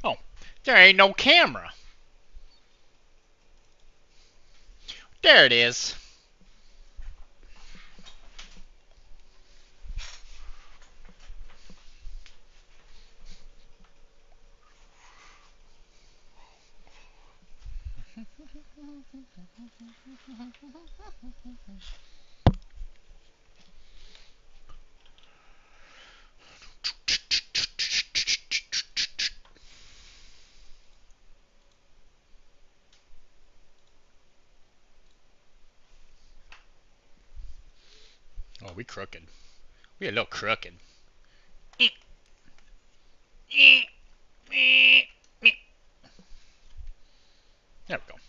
Oh, there ain't no camera. There it is. Oh, we crooked. We a little crooked. There we go.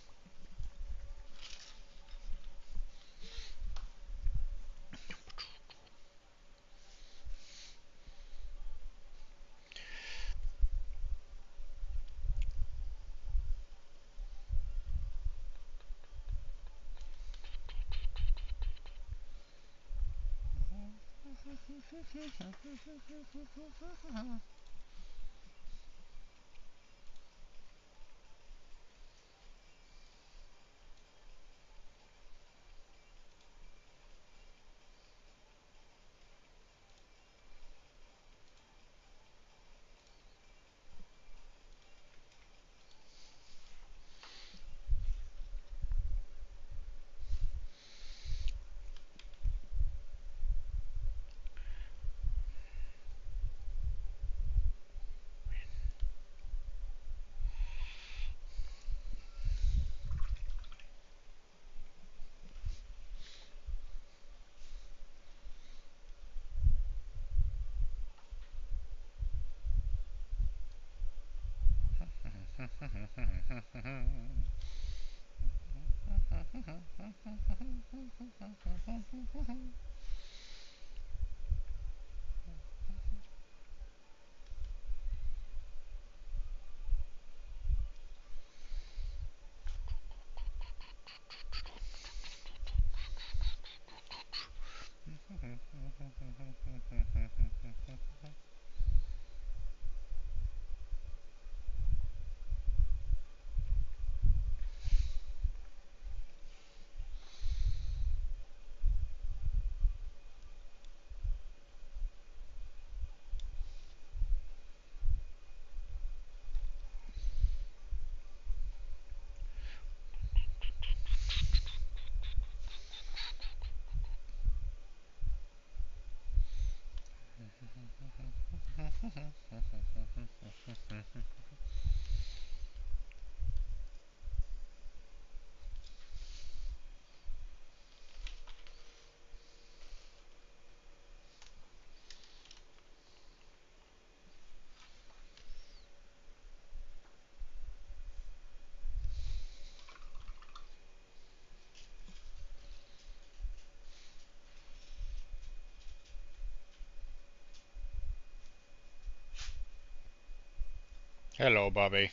Hello, Bobby.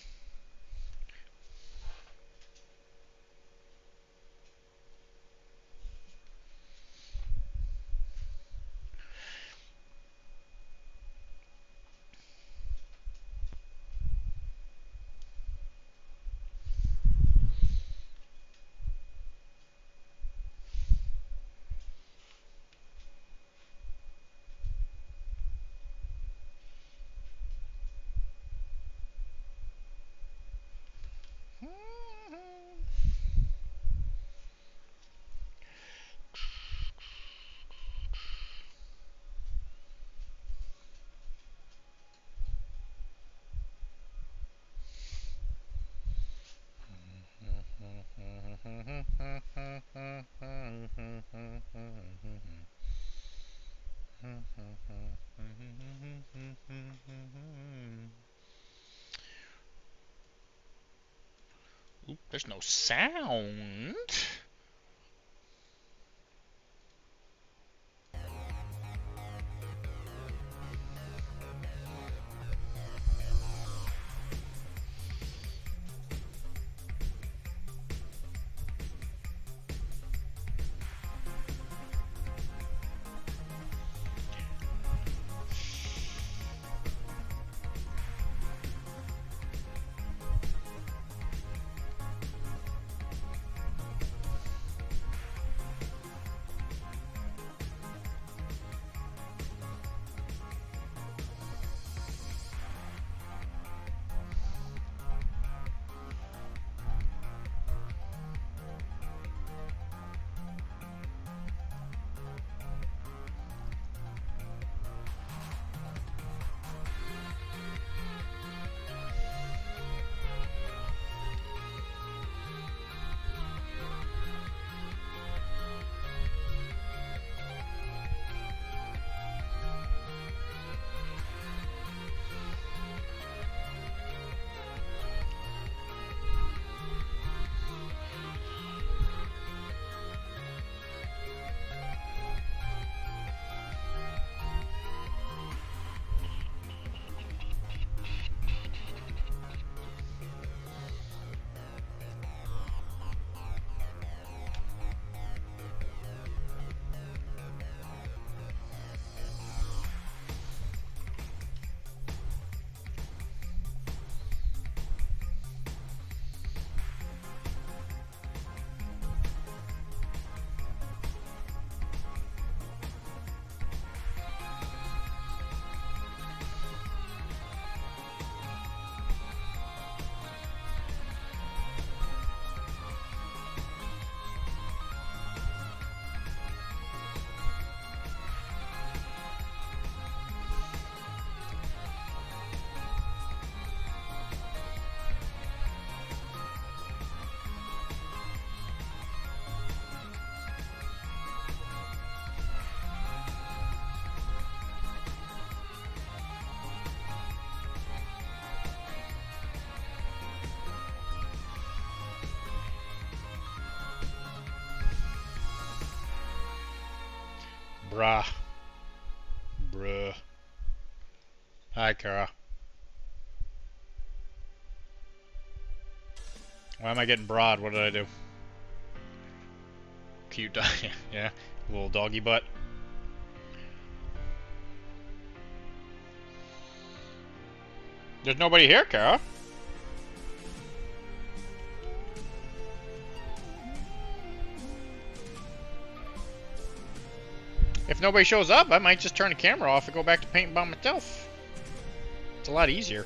Oop, there's no sound. Bruh. Bruh. Hi, Kara. Why am I getting broad? What did I do? Cute dog. Yeah. Little doggy butt. There's nobody here, Kara. If nobody shows up, I might just turn the camera off and go back to painting by myself. It's a lot easier.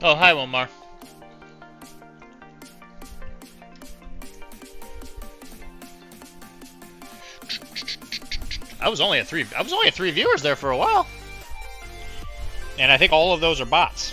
Oh, hi, Wilmar. I was only at three viewers there for a while. And I think all of those are bots.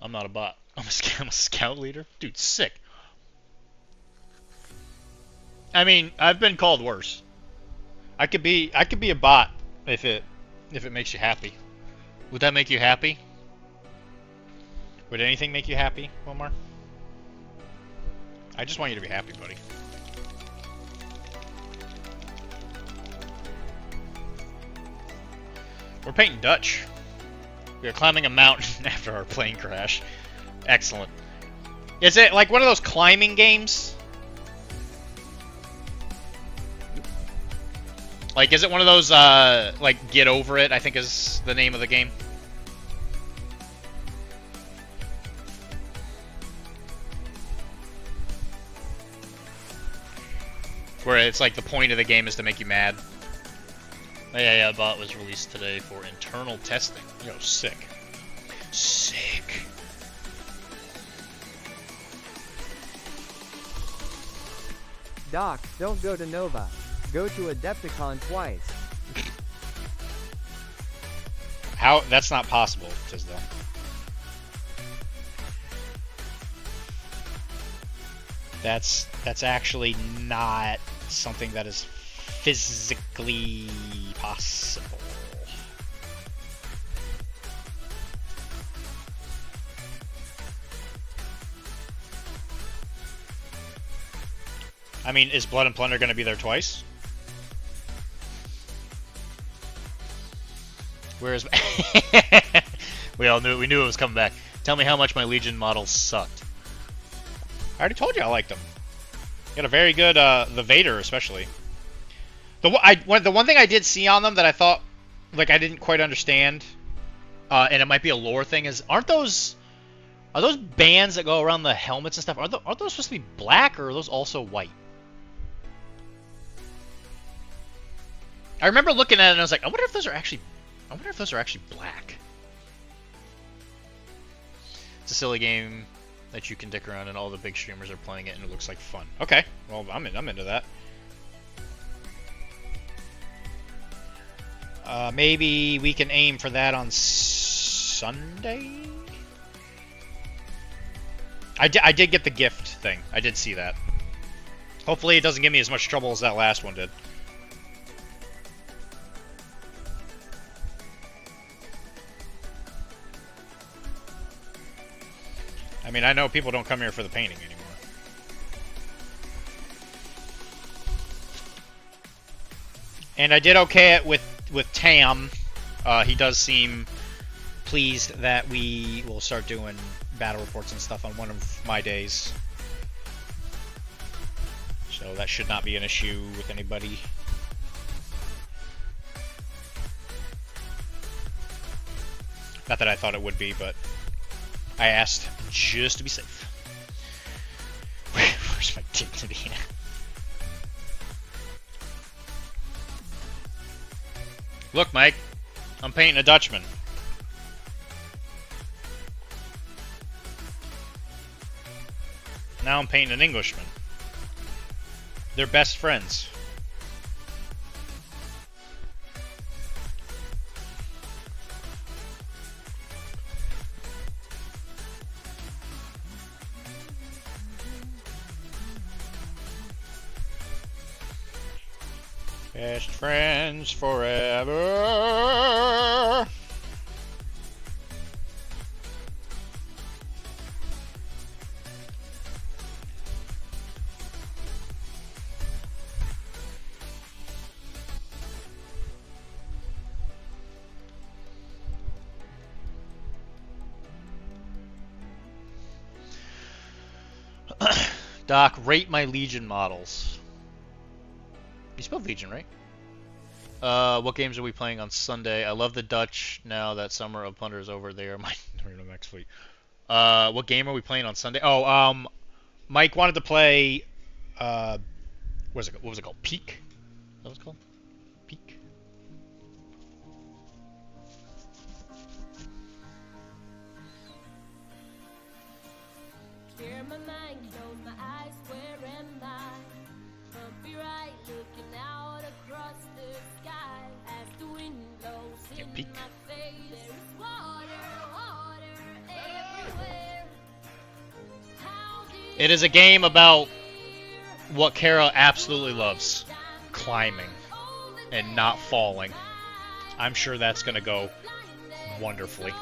I'm not a bot. I'm a scout leader. Dude, sick. I mean, I've been called worse. I could be a bot if it makes you happy. Would that make you happy? Would anything make you happy, Wilmar? I just want you to be happy, buddy. We're painting Dutch. We are climbing a mountain after our plane crash. Excellent. Is it like one of those climbing games? Like, is it one of those, like, Get Over It, I think is the name of the game? Where it's like the point of the game is to make you mad. Yeah, bot was released today for Internal testing. Yo, sick. Sick. Doc, don't go to Nova. Go to Adepticon twice. How? That's not possible, Tisdale. That's actually not something that is physically possible. I mean, is Blood and Plunder going to be there twice? Where's We all knew it was coming back. Tell me how much my Legion models sucked. I already told you I liked them. You got a very good, the Vader especially. The one thing I did see on them that I thought, like, I didn't quite understand, and it might be a lore thing, is are those bands that go around the helmets and stuff, are those supposed to be black, or are those also white? I remember looking at it and I was like, I wonder if those are actually black. It's a silly game that you can dick around, and all the big streamers are playing it, and it looks like fun. Okay, well, I'm into that. Maybe we can aim for that on Sunday? I did get the gift thing. I did see that. Hopefully it doesn't give me as much trouble as that last one did. I mean, I know people don't come here for the painting anymore. And I did okay with Tam. He does seem pleased that we will start doing battle reports and stuff on one of my days. So that should not be an issue with anybody. Not that I thought it would be, but I asked just to be safe. Where's my dignity? Look, Mike, I'm painting a Dutchman. Now I'm painting an Englishman. They're best friends. Best friends forever. Doc, rate my Legion models. You spelled Legion, right? What games are we playing on Sunday? I love the Dutch now that Summer of Plunder is over. They are my next fleet. What game are we playing on Sunday? Oh, Mike wanted to play, what was it called? Peak? Is that what it's called? Peak? Clear my mind, close my eyes, where am I? Bumpy right, looking out across the sky. As the wind blows in peek. my face, there's water, water everywhere. How did It is a game about what Kara absolutely loves. Climbing. And not falling. I'm sure that's going to go wonderfully.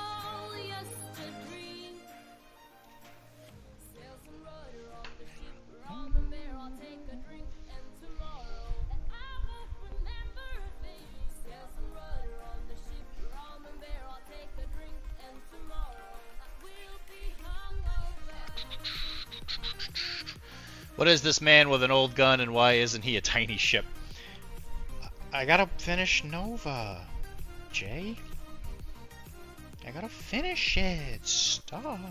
What is this man with an old gun, and why isn't he a tiny ship? I gotta finish Nova, Jay. I gotta finish it. Stop.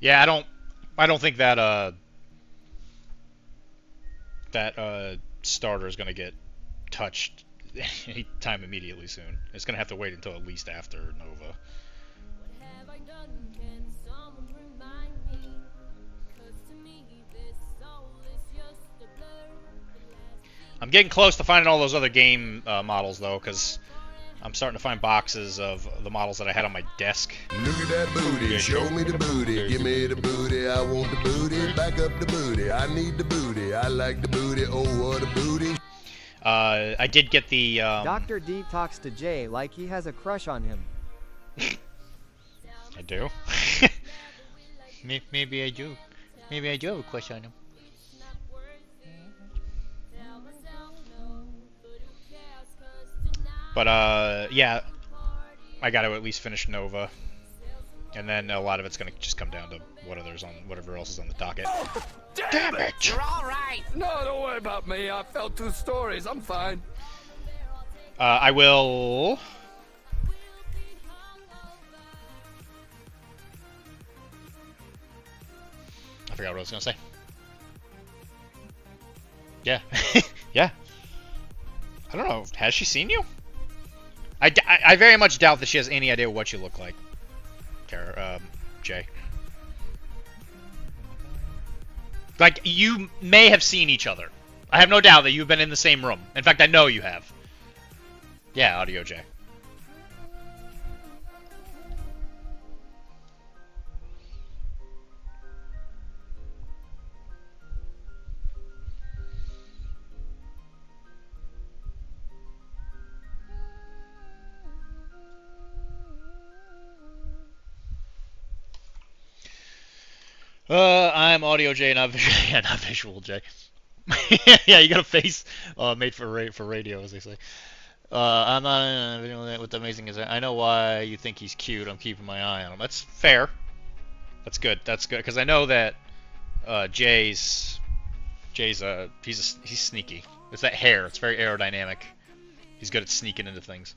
Yeah, I don't think that starter is gonna get touched anytime immediately soon. It's gonna have to wait until at least after Nova. I'm getting close to finding all those other game models though, because I'm starting to find boxes of the models that I had on my desk. Look at that booty, show me the booty, give me the booty, I want the booty, back up the booty, I need the booty, I like the booty, oh what a booty. I did get the Dr. D talks to Jay like he has a crush on him. I do. Maybe I do. Maybe I do have a crush on him. But yeah, I got to at least finish Nova, and then a lot of it's gonna just come down to whatever else is on the docket. Damn it! You're all right. No, don't worry about me. I fell 2 stories. I'm fine. I will. I forgot what I was gonna say. Yeah, yeah. I don't know. Has she seen you? I very much doubt that she has any idea what you look like, Jay. Like, you may have seen each other. I have no doubt that you've been in the same room. In fact, I know you have. Yeah, Audio Jay. I'm Audio J, not visual, yeah, not visual J. Yeah, you got a face made for radio, as they say. I'm not in a video with the amazing is. I know why you think he's cute. I'm keeping my eye on him. That's fair. That's good. That's good because I know that Jay's he's sneaky. It's that hair. It's very aerodynamic. He's good at sneaking into things.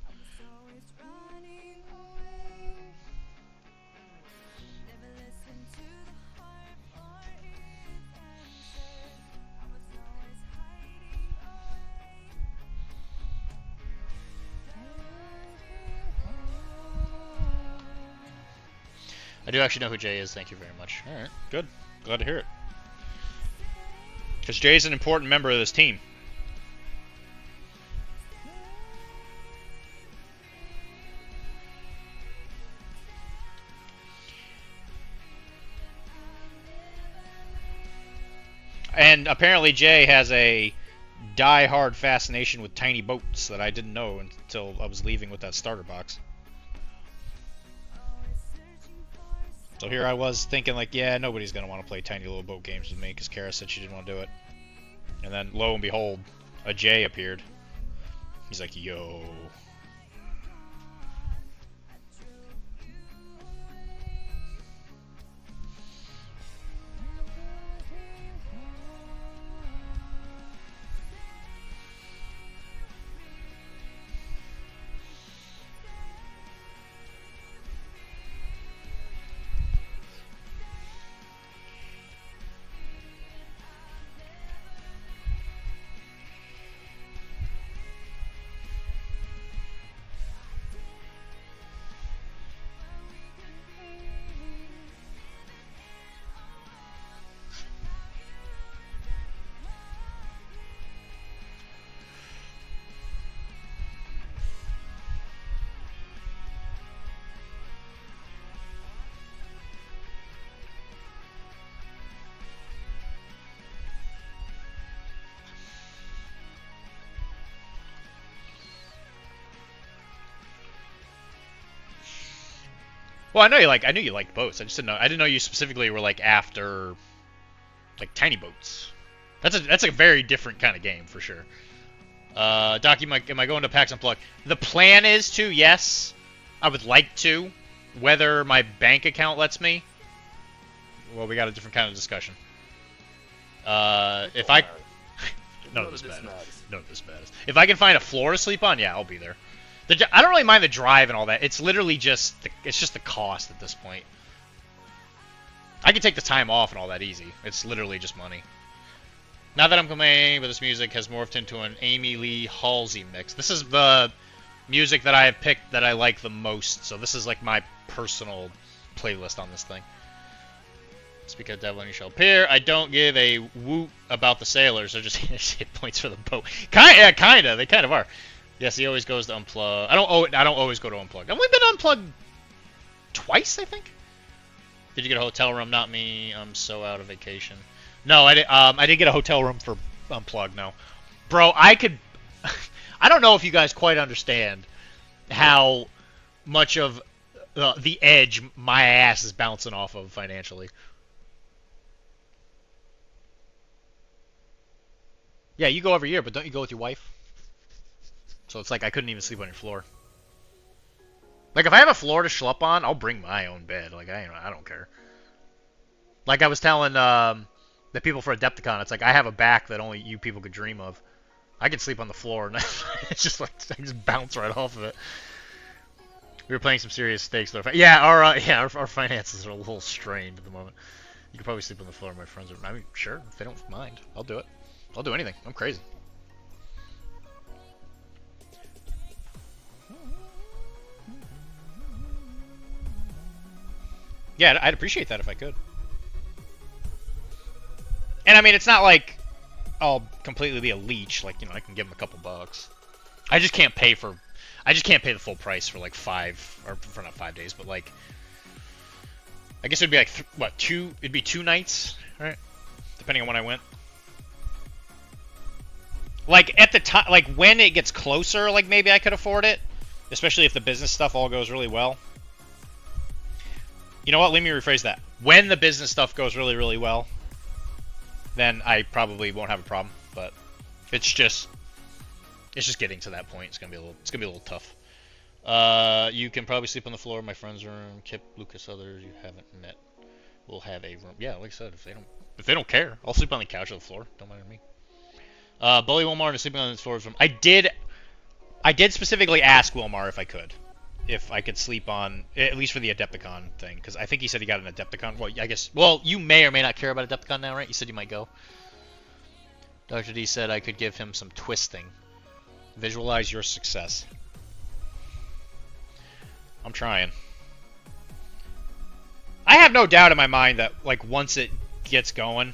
I do actually know who Jay is, thank you very much. Alright, good. Glad to hear it. Because Jay's an important member of this team. And apparently Jay has a die-hard fascination with tiny boats that I didn't know until I was leaving with that starter box. So here I was thinking like, yeah, nobody's going to want to play tiny little boat games with me because Kara said she didn't want to do it. And then lo and behold, a Jay appeared. He's like, yo. Well, I knew you liked boats. I didn't know you specifically were like after like tiny boats. That's a very different kind of game for sure. Doc, am I going to PAX Unplugged? The plan is to, yes. I would like to. Whether my bank account lets me, well, we got a different kind of discussion. If I none of this matters. None of this matters. If I can find a floor to sleep on, yeah, I'll be there. I don't really mind the drive and all that. It's literally just the cost at this point. I can take the time off and all that easy. It's literally just money. Now that I'm complaining, but this music has morphed into an Amy Lee Halsey mix. This is the music that I have picked that I like the most. So this is like my personal playlist on this thing. Speak of devil and you shall appear. I don't give a woot about the sailors. They're just hit points for the boat. Yeah, kinda. They kind of are. Yes, he always goes to Unplug. I don't always go to Unplug. I've only been Unplugged twice, I think. Did you get a hotel room? Not me. I'm so out of vacation. No, I didn't get a hotel room for Unplug. No, bro. I could. I don't know if you guys quite understand how much of the edge my ass is bouncing off of financially. Yeah, you go every year, but don't you go with your wife? So it's like I couldn't even sleep on your floor. Like if I have a floor to schlep on, I'll bring my own bed. Like I don't care. Like I was telling the people for Adepticon, it's like I have a back that only you people could dream of. I could sleep on the floor, and it's just like I just bounce right off of it. We were playing some serious stakes. Yeah, our finances are a little strained at the moment. You could probably sleep on the floor. My friends are. I mean, sure, if they don't mind, I'll do it. I'll do anything. I'm crazy. Yeah, I'd appreciate that if I could. And I mean, it's not like I'll completely be a leech. Like, you know, I can give them a couple bucks. I just can't pay the full price for like 5, or for not 5 days, but like, I guess it'd be like, it'd be 2 nights, right? Depending on when I went. Like, at the time, like, when it gets closer, like, maybe I could afford it. Especially if the business stuff all goes really well. You know what? Let me rephrase that. When the business stuff goes really, really well, then I probably won't have a problem. But it's just getting to that point. It's gonna be a little tough. You can probably sleep on the floor in my friend's room. Kip, Lucas, others you haven't met will have a room. Yeah, like I said, if they don't care, I'll sleep on the couch or the floor. Don't matter to me. Bully Wilmar is sleeping on the floor. I did specifically ask Wilmar if I could sleep on, at least for the Adepticon thing, because I think he said he got an Adepticon. Well, I guess, well, you may or may not care about Adepticon now, right? You said you might go. Dr.D said I could give him some twisting. Visualize your success. I'm trying. I have no doubt in my mind that, like, once it gets going,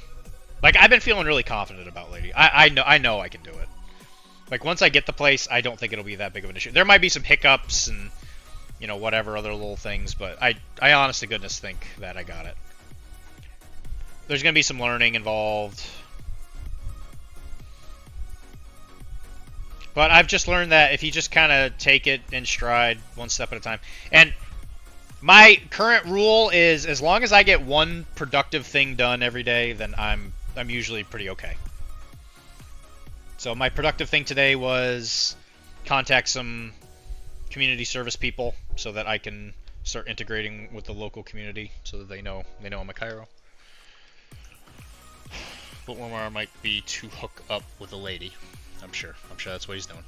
like, I've been feeling really confident about Lady. I know I can do it. Like, once I get the place, I don't think it'll be that big of an issue. There might be some hiccups and, you know, whatever other little things, but I honest to goodness think that I got it. There's going to be some learning involved. But I've just learned that if you just kind of take it in stride, one step at a time. And my current rule is, as long as I get one productive thing done every day, then I'm usually pretty okay. So my productive thing today was contact some community service people so that I can start integrating with the local community so that they know I'm a Cairo. But Wilmar might be to hook up with a lady. I'm sure that's what he's doing.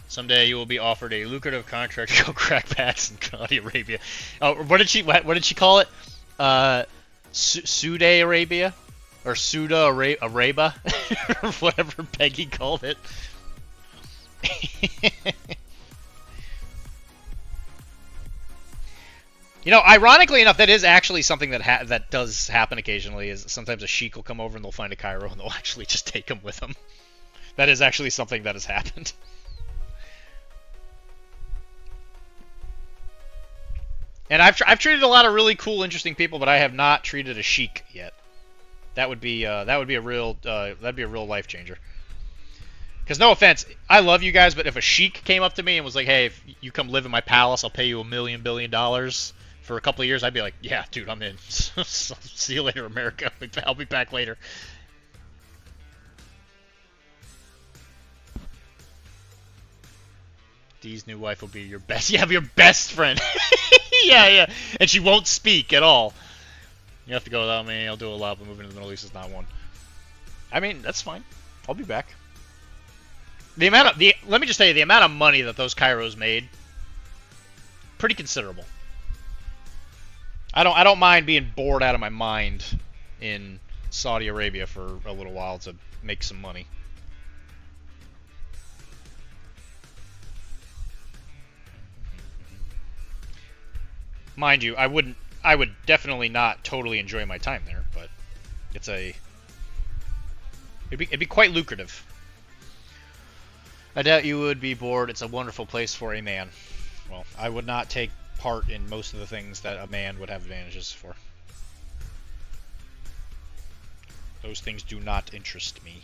Someday you will be offered a lucrative contract to go crack packs in Saudi Arabia. Oh, what did she call it? Saudi Arabia? Or Suda Araba? Or whatever Peggy called it. You know, ironically enough, that is actually something that does happen occasionally. Is sometimes a sheik will come over and they'll find a Cairo and they'll actually just take him with them. That is actually something that has happened. And I've treated a lot of really cool, interesting people, but I have not treated a sheik yet. That would be a real life changer. Because no offense, I love you guys, but if a sheik came up to me and was like, "Hey, if you come live in my palace, I'll pay you $1 billion for a couple of years," I'd be like, "Yeah, dude, I'm in. See you later, America. I'll be back later." Dee's new wife will be your best. Yeah, your best friend. Yeah. And she won't speak at all. You have to go without me. I'll do a lot, but moving to the Middle East is not one. I mean, that's fine. I'll be back. Let me just tell you, the amount of money that those Cairos made, pretty considerable. I don't mind being bored out of my mind in Saudi Arabia for a little while to make some money. Mind you, I would definitely not totally enjoy my time there, but it'd be quite lucrative. I doubt you would be bored. It's a wonderful place for a man. Well, I would not take part in most of the things that a man would have advantages for. Those things do not interest me.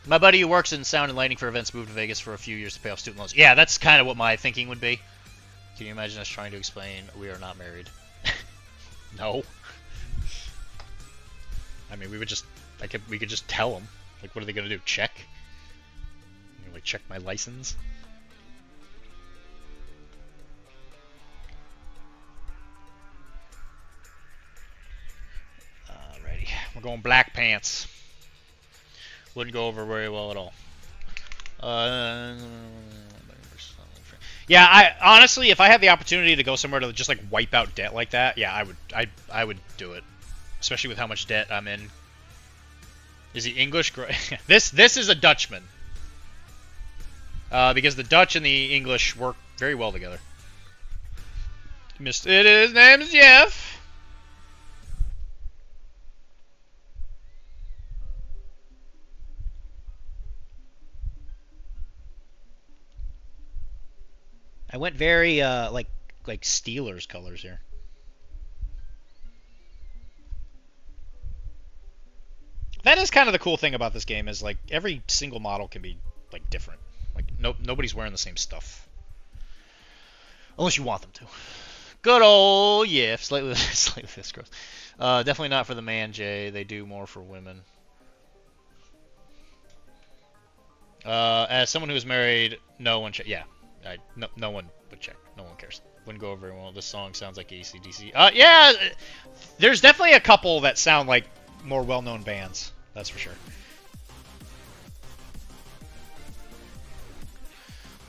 My buddy who works in sound and lighting for events moved to Vegas for a few years to pay off student loans. Yeah, that's kind of what my thinking would be. Can you imagine us trying to explain we are not married? No. I mean, we could just tell them. Like, what are they gonna do? Check? You know, like, check my license? Alrighty, we're going black pants. Wouldn't go over very well at all. Yeah, I honestly, if I had the opportunity to go somewhere to just like wipe out debt like that, yeah, I would do it. Especially with how much debt I'm in. Is he English? This is a Dutchman. Because the Dutch and the English work very well together. His name is Jeff. I went very like Steelers colors here. That is kind of the cool thing about this game is like every single model can be like different. Like nobody's wearing the same stuff. Unless you want them to. Good old yeah, slightly this gross. Definitely not for the man, Jay. They do more for women. As someone who's married, no one yeah. No one would check. No one cares. Wouldn't go over very well. This song sounds like AC/DC. Yeah, there's definitely a couple that sound like more well-known bands. That's for sure.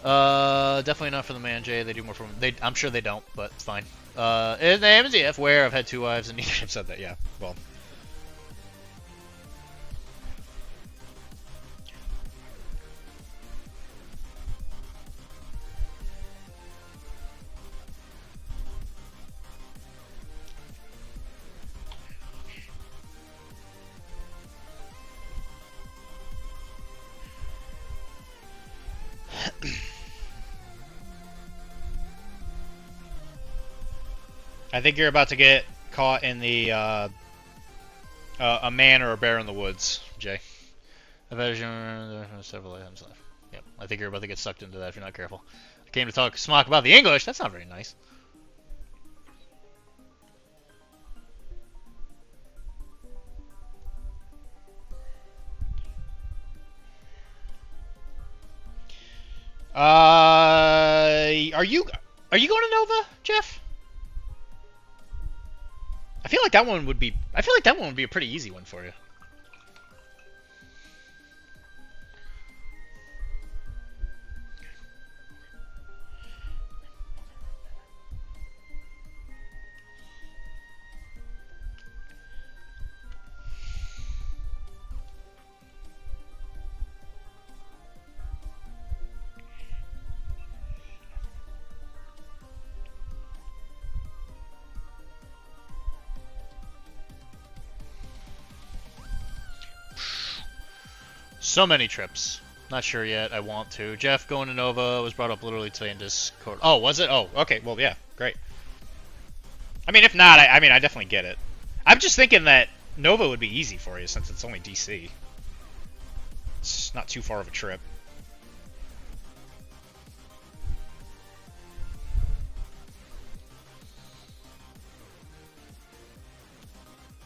Definitely not for the man, Jay. They do more for I'm sure they don't, but it's fine. His name is EF. Where I've had 2 wives and neither have said that. Yeah, well. I think you're about to get caught in the a man or a bear in the woods, Jay. I've had several items left. Yep, I think you're about to get sucked into that if you're not careful. I came to talk smock about the English. That's not very nice. Are you going to Nova, Jeff? I feel like that one would be a pretty easy one for you. So many trips. Not sure yet. I want to. Jeff going to Nova was brought up literally today in Discord. Oh, was it? Oh, okay. Well, yeah. Great. I mean, if not, I mean, I definitely get it. I'm just thinking that Nova would be easy for you since it's only DC. It's not too far of a trip.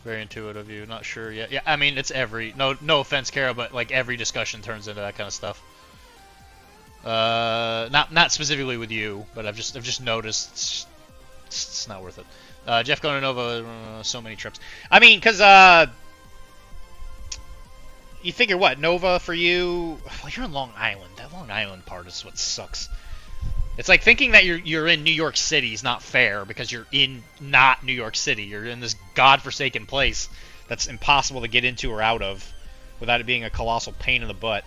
Very intuitive of you. Not sure yet. Yeah, I mean, it's no offense, Kara, but like every discussion turns into that kind of stuff. Not specifically with you, but I've just noticed it's not worth it. Jeff going to Nova, so many trips. I mean, cause you figure what Nova for you? Well, you're in Long Island. That Long Island part is what sucks. It's like thinking that you're in New York City is not fair because you're in not New York City. You're in this godforsaken place that's impossible to get into or out of without it being a colossal pain in the butt.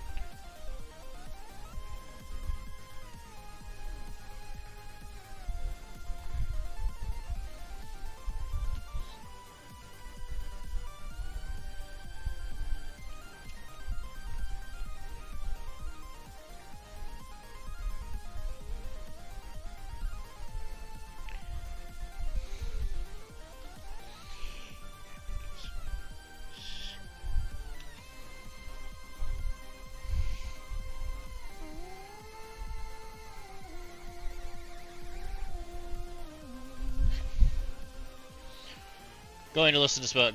Going to listen to Spell.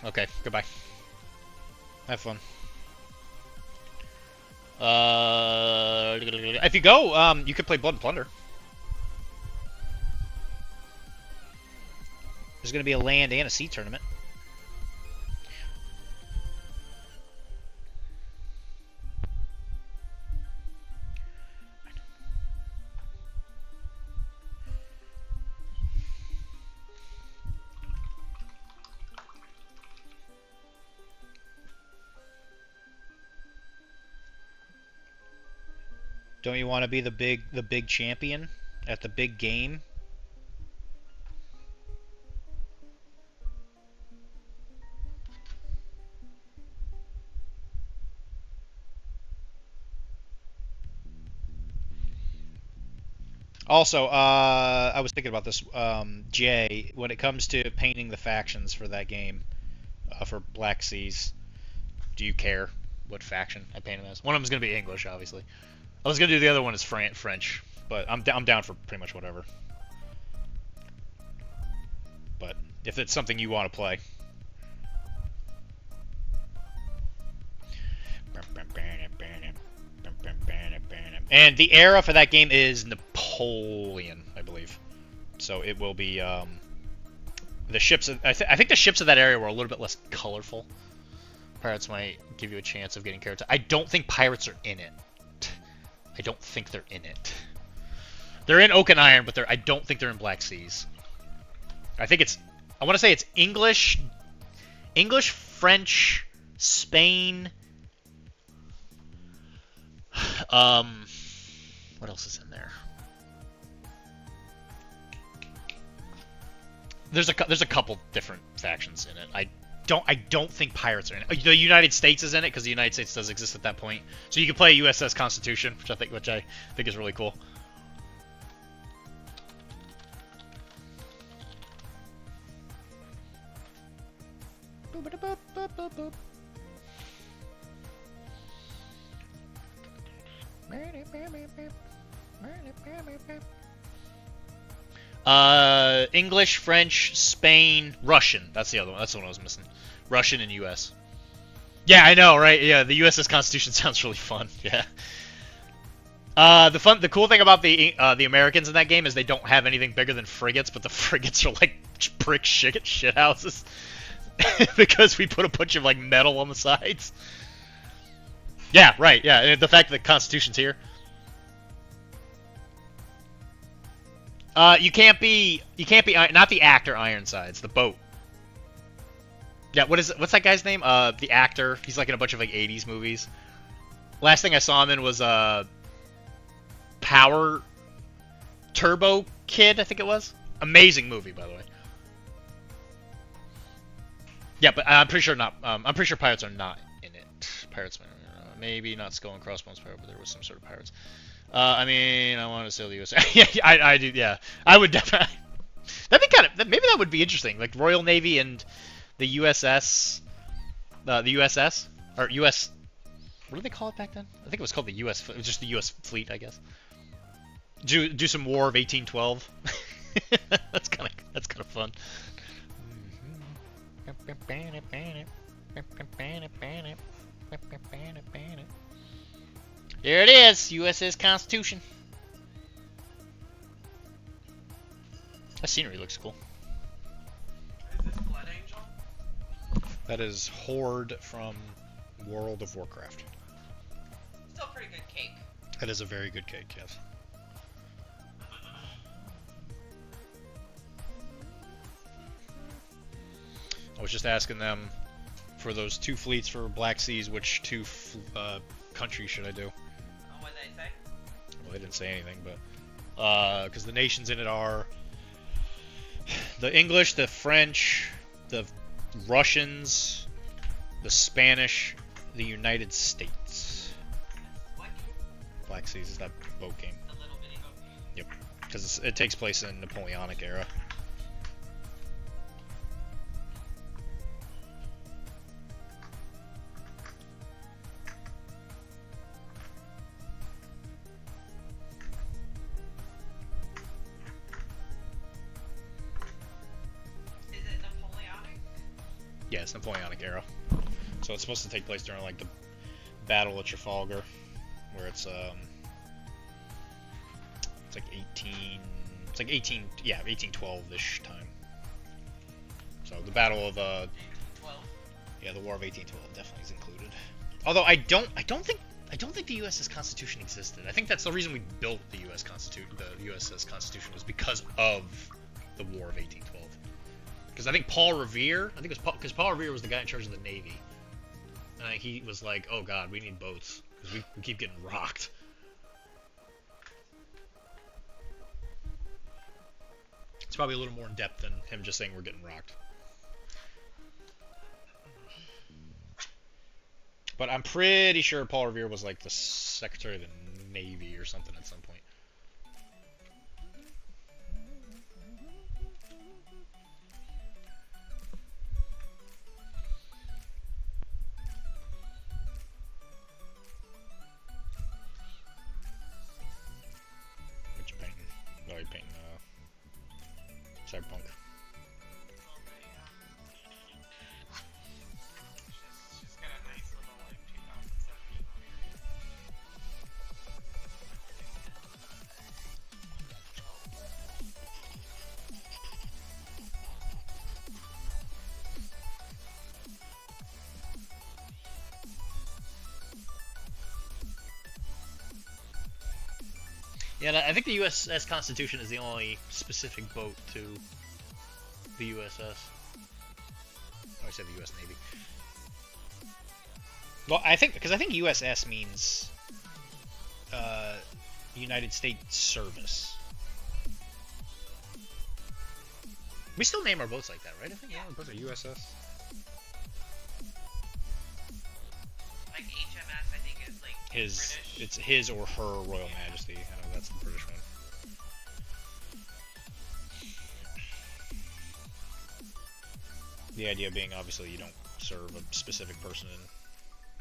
Okay, goodbye. Have fun. If you go, you could play Blood and Plunder. There's going to be a land and a sea tournament. Don't you want to be the big champion at the big game? Also, I was thinking about this, Jay, when it comes to painting the factions for that game, for Black Seas, do you care what faction I paint them as? One of them is going to be English, obviously. I was going to do the other one as French, but I'm down for pretty much whatever. But if it's something you want to play. And the era for that game is Napoleon, I believe. So it will be the ships. I think the ships of that area were a little bit less colorful. Pirates might give you a chance of getting character. I don't think pirates are in it. I don't think they're in it. They're in Oak and Iron, but I don't think they're in Black Seas. I think it's. I want to say it's English, French, Spain. What else is in there? There's a couple different factions in it. I don't think pirates are in it. The United States is in it because the United States does exist at that point. So you can play USS Constitution, which I think is really cool. English, French, Spain, Russian. That's the other one. That's the one I was missing. Russian and US. Yeah, I know, right? Yeah, the USS Constitution sounds really fun. Yeah. The cool thing about the Americans in that game is they don't have anything bigger than frigates, but the frigates are like brick shit houses because we put a bunch of like metal on the sides. Yeah, right. Yeah, and the fact that the Constitution's here. You can't be not the actor Ironsides, the boat. Yeah, what's that guy's name? The actor. He's like in a bunch of like 80s movies. Last thing I saw him in was Power Turbo Kid, I think it was. Amazing movie, by the way. Yeah, but I'm pretty sure not. I'm pretty sure pirates are not in it. Pirates, maybe not Skull and Crossbones pirate, but there was some sort of pirates. I mean, I want to sail the U.S. Yeah, I do. Yeah, I would definitely. That'd be kind of. Maybe that would be interesting. Like Royal Navy and the USS, the USS or US. What did they call it back then? I think it was called the US. It was just the US fleet, I guess. Do some War of 1812. That's kind of fun. There it is, USS Constitution. That scenery looks cool. Is this Blood Angel? That is Horde from World of Warcraft. Still pretty good cake. That is a very good cake, yes. I was just asking them for those 2 fleets for Black Seas, which 2 countries should I do? Oh, what did they say? Well, they didn't say anything, but because the nations in it are the English, the French, the Russians, the Spanish, the United States. What? Black Seas is that boat game. The little bitty boat game? Yep, because it takes place in Napoleonic era. Is it Napoleonic? Yeah, it's Napoleonic era. So it's supposed to take place during like the Battle of Trafalgar, where it's like 1812-ish time. So the Battle of 12. yeah, the War of 1812 definitely is included. Although I don't think the U.S.'s Constitution existed. I think that's the reason we built the U.S. Constitution. The U.S.'s Constitution was because of the War of 1812. Because I think Paul Revere, because Paul Revere was the guy in charge of the Navy, and he was like, "Oh God, we need boats because we keep getting rocked." It's probably a little more in depth than him just saying we're getting rocked. But I'm pretty sure Paul Revere was like the Secretary of the Navy or something at some point. What you painting? Oh, you're painting Cyberpunk. She's got a nice little like 2017 over here. Yeah, and I think the USS Constitution is the only specific boat to the USS. I said the US Navy. Well, I think USS means United States Service. We still name our boats like that, right? I think our boats are USS. Like HMS, I think is like His, British. it's his or her Royal Majesty. I know that's the British one. The idea being, obviously, you don't serve a specific person in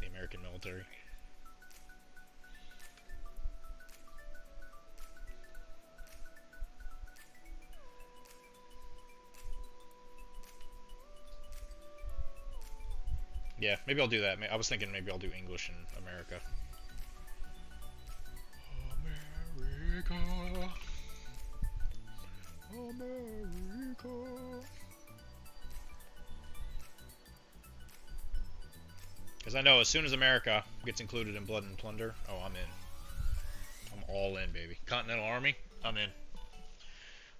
the American military. Yeah, maybe I'll do that. I was thinking maybe I'll do English in America. America. Because I know as soon as America gets included in Blood and Plunder, oh, I'm in. I'm all in, baby. Continental Army, I'm in.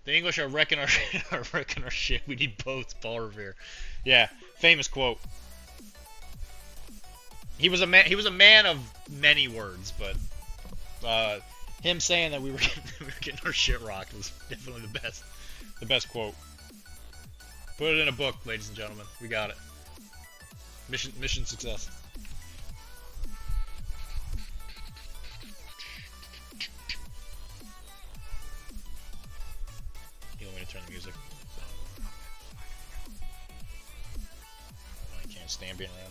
The English are wrecking our are wrecking our shit. We need boats, Paul Revere. Yeah, famous quote. He was a man of many words, but him saying that we were getting our shit rocked was definitely the best quote. Put it in a book, ladies and gentlemen. We got it. Mission success. You want me to turn the music? I can't stand being around them.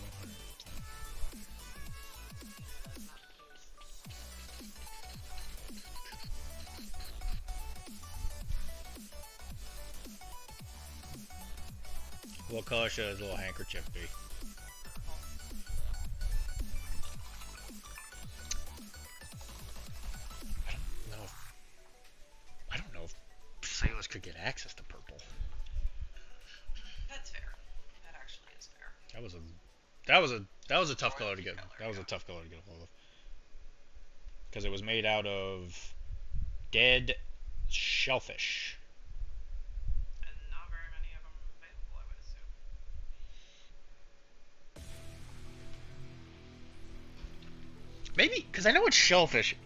What color should his little handkerchief be? I don't know if sailors could get access to purple. That's fair. That actually is fair. That was a tough color to get. That was a tough color to get a hold of. Because it was made out of dead shellfish. And not very many of them available, I would assume. Maybe, because I know it's shellfish,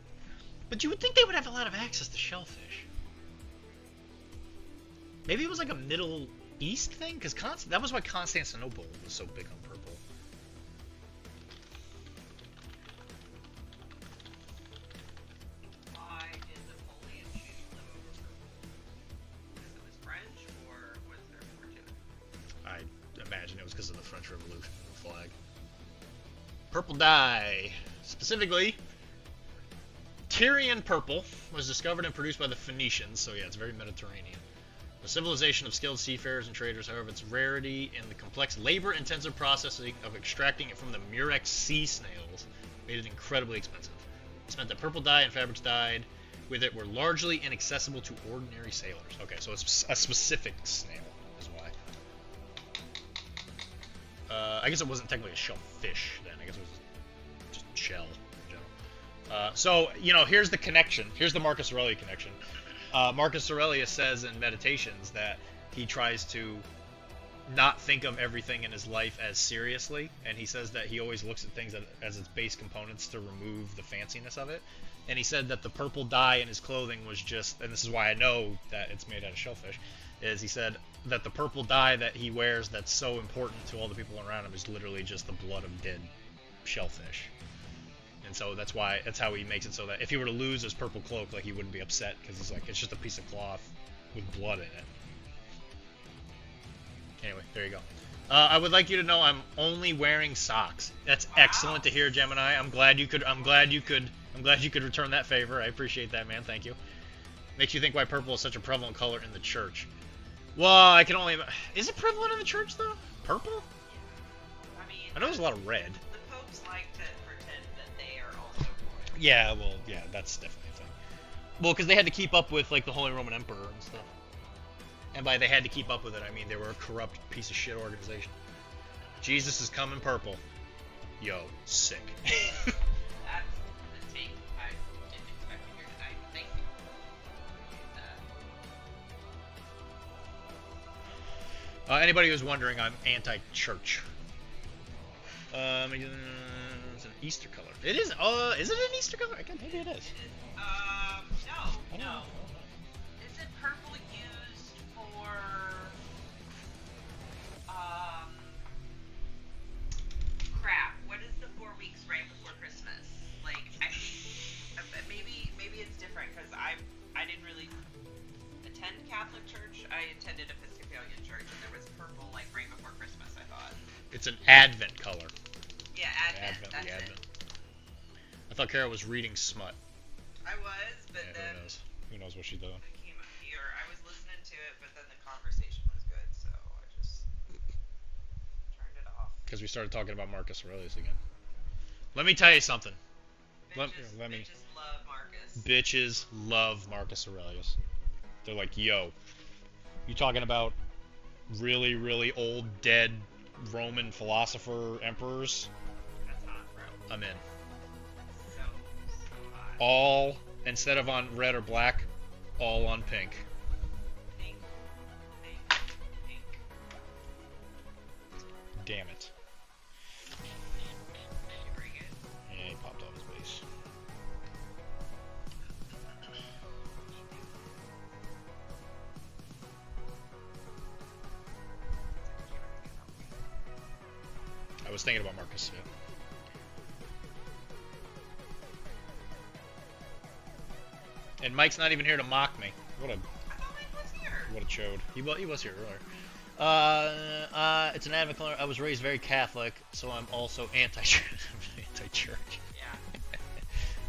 but you would think they would have a lot of access to shellfish. Maybe it was like a Middle East thing, because that was why Constantinople was so big on purple. Why did Napoleon choose them over purple? Because it was French, or was there more to it? I imagine it was because of the French Revolution flag. Purple dye. Specifically, Tyrian purple was discovered and produced by the Phoenicians, so yeah, it's very Mediterranean. The civilization of skilled seafarers and traders, however, its rarity and the complex labor-intensive processing of extracting it from the murex sea snails made it incredibly expensive. This meant that purple dye and fabrics dyed with it were largely inaccessible to ordinary sailors. Okay, so it's a specific snail is why. I guess it wasn't technically a shellfish then. I guess it was just shell in general. So, you know, here's the connection. Here's the Marcus Aurelius connection. Marcus Aurelius says in Meditations that he tries to not think of everything in his life as seriously, and he says that he always looks at things as its base components to remove the fanciness of it. And he said that the purple dye in his clothing was just, and this is why I know that it's made out of shellfish, is he said that the purple dye that he wears that's so important to all the people around him is literally just the blood of dead shellfish. And so that's how he makes it so that if he were to lose his purple cloak, like, he wouldn't be upset, because he's like, it's just a piece of cloth with blood in it. Anyway, there you go. I would like you to know I'm only wearing socks. That's excellent to hear, Gemini. I'm glad you could return that favor. I appreciate that, man. Thank you. Makes you think why purple is such a prevalent color in the church. Well, I can only... Is it prevalent in the church, though? Purple? I mean, I know there's a lot of red. the popes like to pretend that they are also royal. Yeah, well, yeah, that's definitely a thing. Well, because they had to keep up with, like, the Holy Roman Emperor and stuff. And by they had to keep up with it, I mean they were a corrupt piece of shit organization. Jesus is coming purple. Yo, sick. That's the take I didn't expect to hear tonight. Thank you. Anybody who's wondering, I'm anti-church. It's an Easter color. It is. Is it an Easter color? Maybe it is. No. Isn't purple used for crap? What is the 4 weeks right before Christmas? Like, I think maybe it's different because I didn't really attend Catholic church. I attended Episcopalian church, and there was purple like right before Christmas. I thought. It's an Advent color. Yeah, Advent. That's Advent. it. I thought Kara was reading smut. I was, but Yeah, then. who knows what she's doing. I came up here. I was listening to it, but then the conversation was good, so I just turned it off. Because we started talking about Marcus Aurelius again. Let me tell you something. Bitches, let me. bitches love Marcus. Bitches love Marcus Aurelius. They're like, yo, you talking about really, really old, dead Roman philosopher emperors? That's hot, bro. I'm in. So hot. All, instead of on red or black, all on pink. Pink. Damn it. Very good. Yeah, he popped off his base. I was thinking about Marcus, yeah. And Mike's not even here to mock me. What a I thought Mike was here. What a chode. He was here earlier. It's an Advent color. I was raised very Catholic, so I'm also anti-church. Anti-church. Yeah.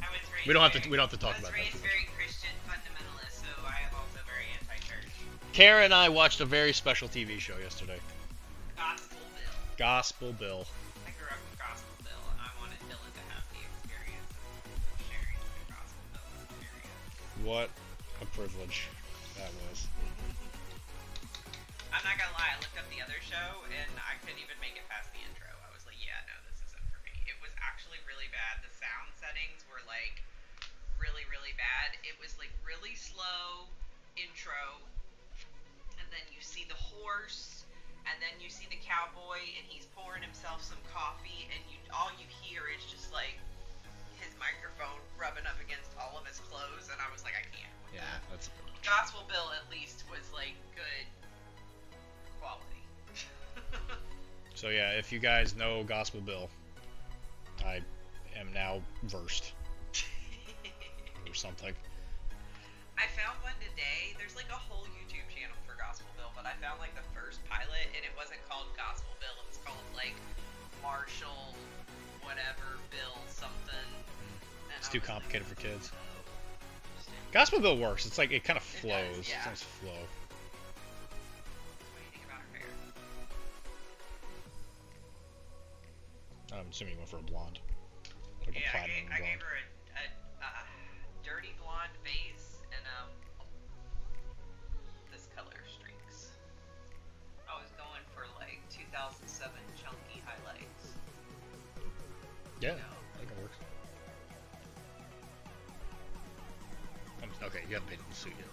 I was raised We don't have to talk I was about that. raised very Christian fundamentalist, so I am also very anti-church. Kara and I watched a very special TV show yesterday. Gospel Bill. Gospel Bill. I grew up with Gospel Bill, and I wanted Dylan to have the experience of sharing the Gospel Bill experience. What a privilege that was. I'm not gonna lie, I looked up the other show, and I couldn't even make it past the intro. I was like, yeah, no, this isn't for me. It was actually really bad. The sound settings were, like, really, really bad. It was, like, really slow intro, and then you see the horse, and then you see the cowboy, and he's pouring himself some coffee, and all you hear is just, like, his microphone rubbing up against all of his clothes, and I was like, I can't with Yeah, that. that's a bit much. Gospel Bill, at least, was, like, good quality. So yeah, if you guys know Gospel Bill, I am now versed or something. I found one today. There's like a whole YouTube channel for Gospel Bill, but I found like the first pilot, and it wasn't called Gospel Bill. It was called like Marshall, whatever Bill something. And It's I too was like, complicated for kids. "Oh, interesting." Gospel Bill works. It's like it kind of It flows. does, yeah. It's nice flow. I'm assuming you went for a blonde. Like a Yeah, platinum I blonde. gave her a dirty blonde base and this color streaks. I was going for like 2007 chunky highlights. Yeah, No. I think it works. Okay, you haven't painted the suit yet.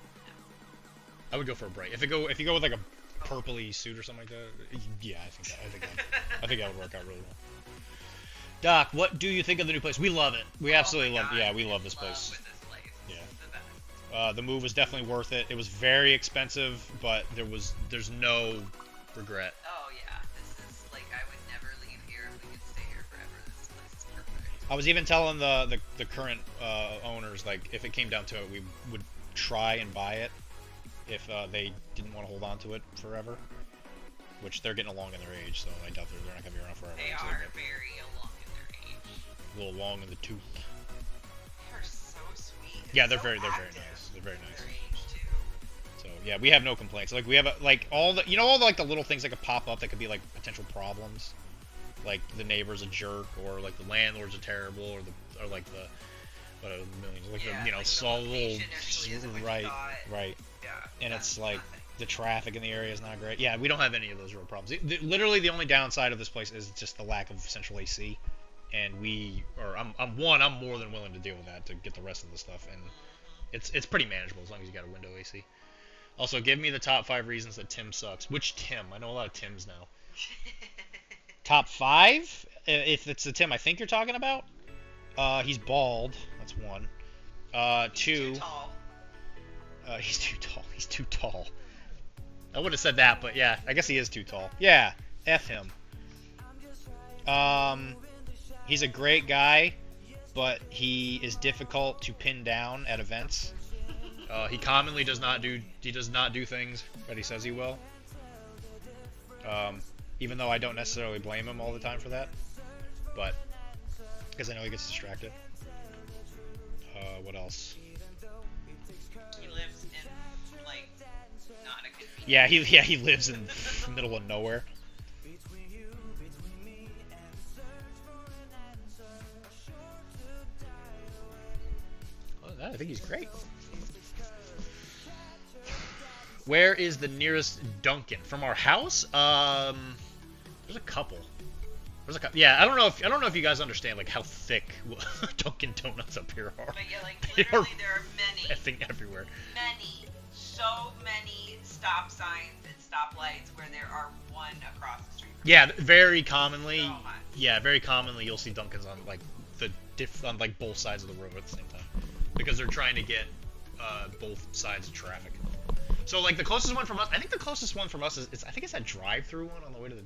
I would go for a bright. If you go with like a purpley suit or something like that, yeah, I think that would work out really well. Doc, what do you think of the new place? We love it. We absolutely love. Yeah, we love this place. With this place. Yeah. This is the best. The move was definitely worth it. It was very expensive, but there's no regret. Oh yeah, this is like I would never leave here if we could stay here forever. This place is perfect. I was even telling the current owners, like, if it came down to it, we would try and buy it if they didn't want to hold on to it forever. Which they're getting along in their age, so I doubt they're not gonna be around forever. They until are get very along in their age. a little long in the tooth. They are so sweet. and Yeah, they're so very nice. active They're very for nice. their age too. So yeah, we have no complaints. Like we have all the like the little things that could pop up that could be like potential problems, like the neighbor's a jerk, or like the landlords are terrible, or like the millions, like Yeah, the like the small little location actually isn't what you right, thought. right, Yeah. and that's it's like nothing. the traffic in the area is not great. Yeah, we don't have any of those real problems. Literally, the only downside of this place is just the lack of central AC, and I'm more than willing to deal with that to get the rest of the stuff, and it's pretty manageable as long as you got a window AC. Also, give me the top 5 reasons that Tim sucks. Which Tim? I know a lot of Tims now. Top 5? If it's the Tim I think you're talking about, he's bald. That's 1. 2. Too tall. He's too tall. He's too tall. I would have said that, but yeah, I guess he is too tall. Yeah, F him. He's a great guy, but he is difficult to pin down at events. He commonly does not do things that he says he will. Even though I don't necessarily blame him all the time for that, but because I know he gets distracted. What else? He lives in like not a convenient. Yeah, he lives in the middle of nowhere. I think he's great. Where is the nearest Dunkin'? From our house? There's a couple. Yeah, I don't know if you guys understand like how thick Dunkin' Donuts up here are. But yeah, like They are literally there are many, effing everywhere. so many stop signs and stoplights where there are one across the street. Yeah, very commonly. So much. Yeah, very commonly you'll see Dunkin's on like on like both sides of the road at the same time because they're trying to get both sides of traffic. So like the closest one from us, I think the closest one from us is I think it's that drive-through one on the way to the.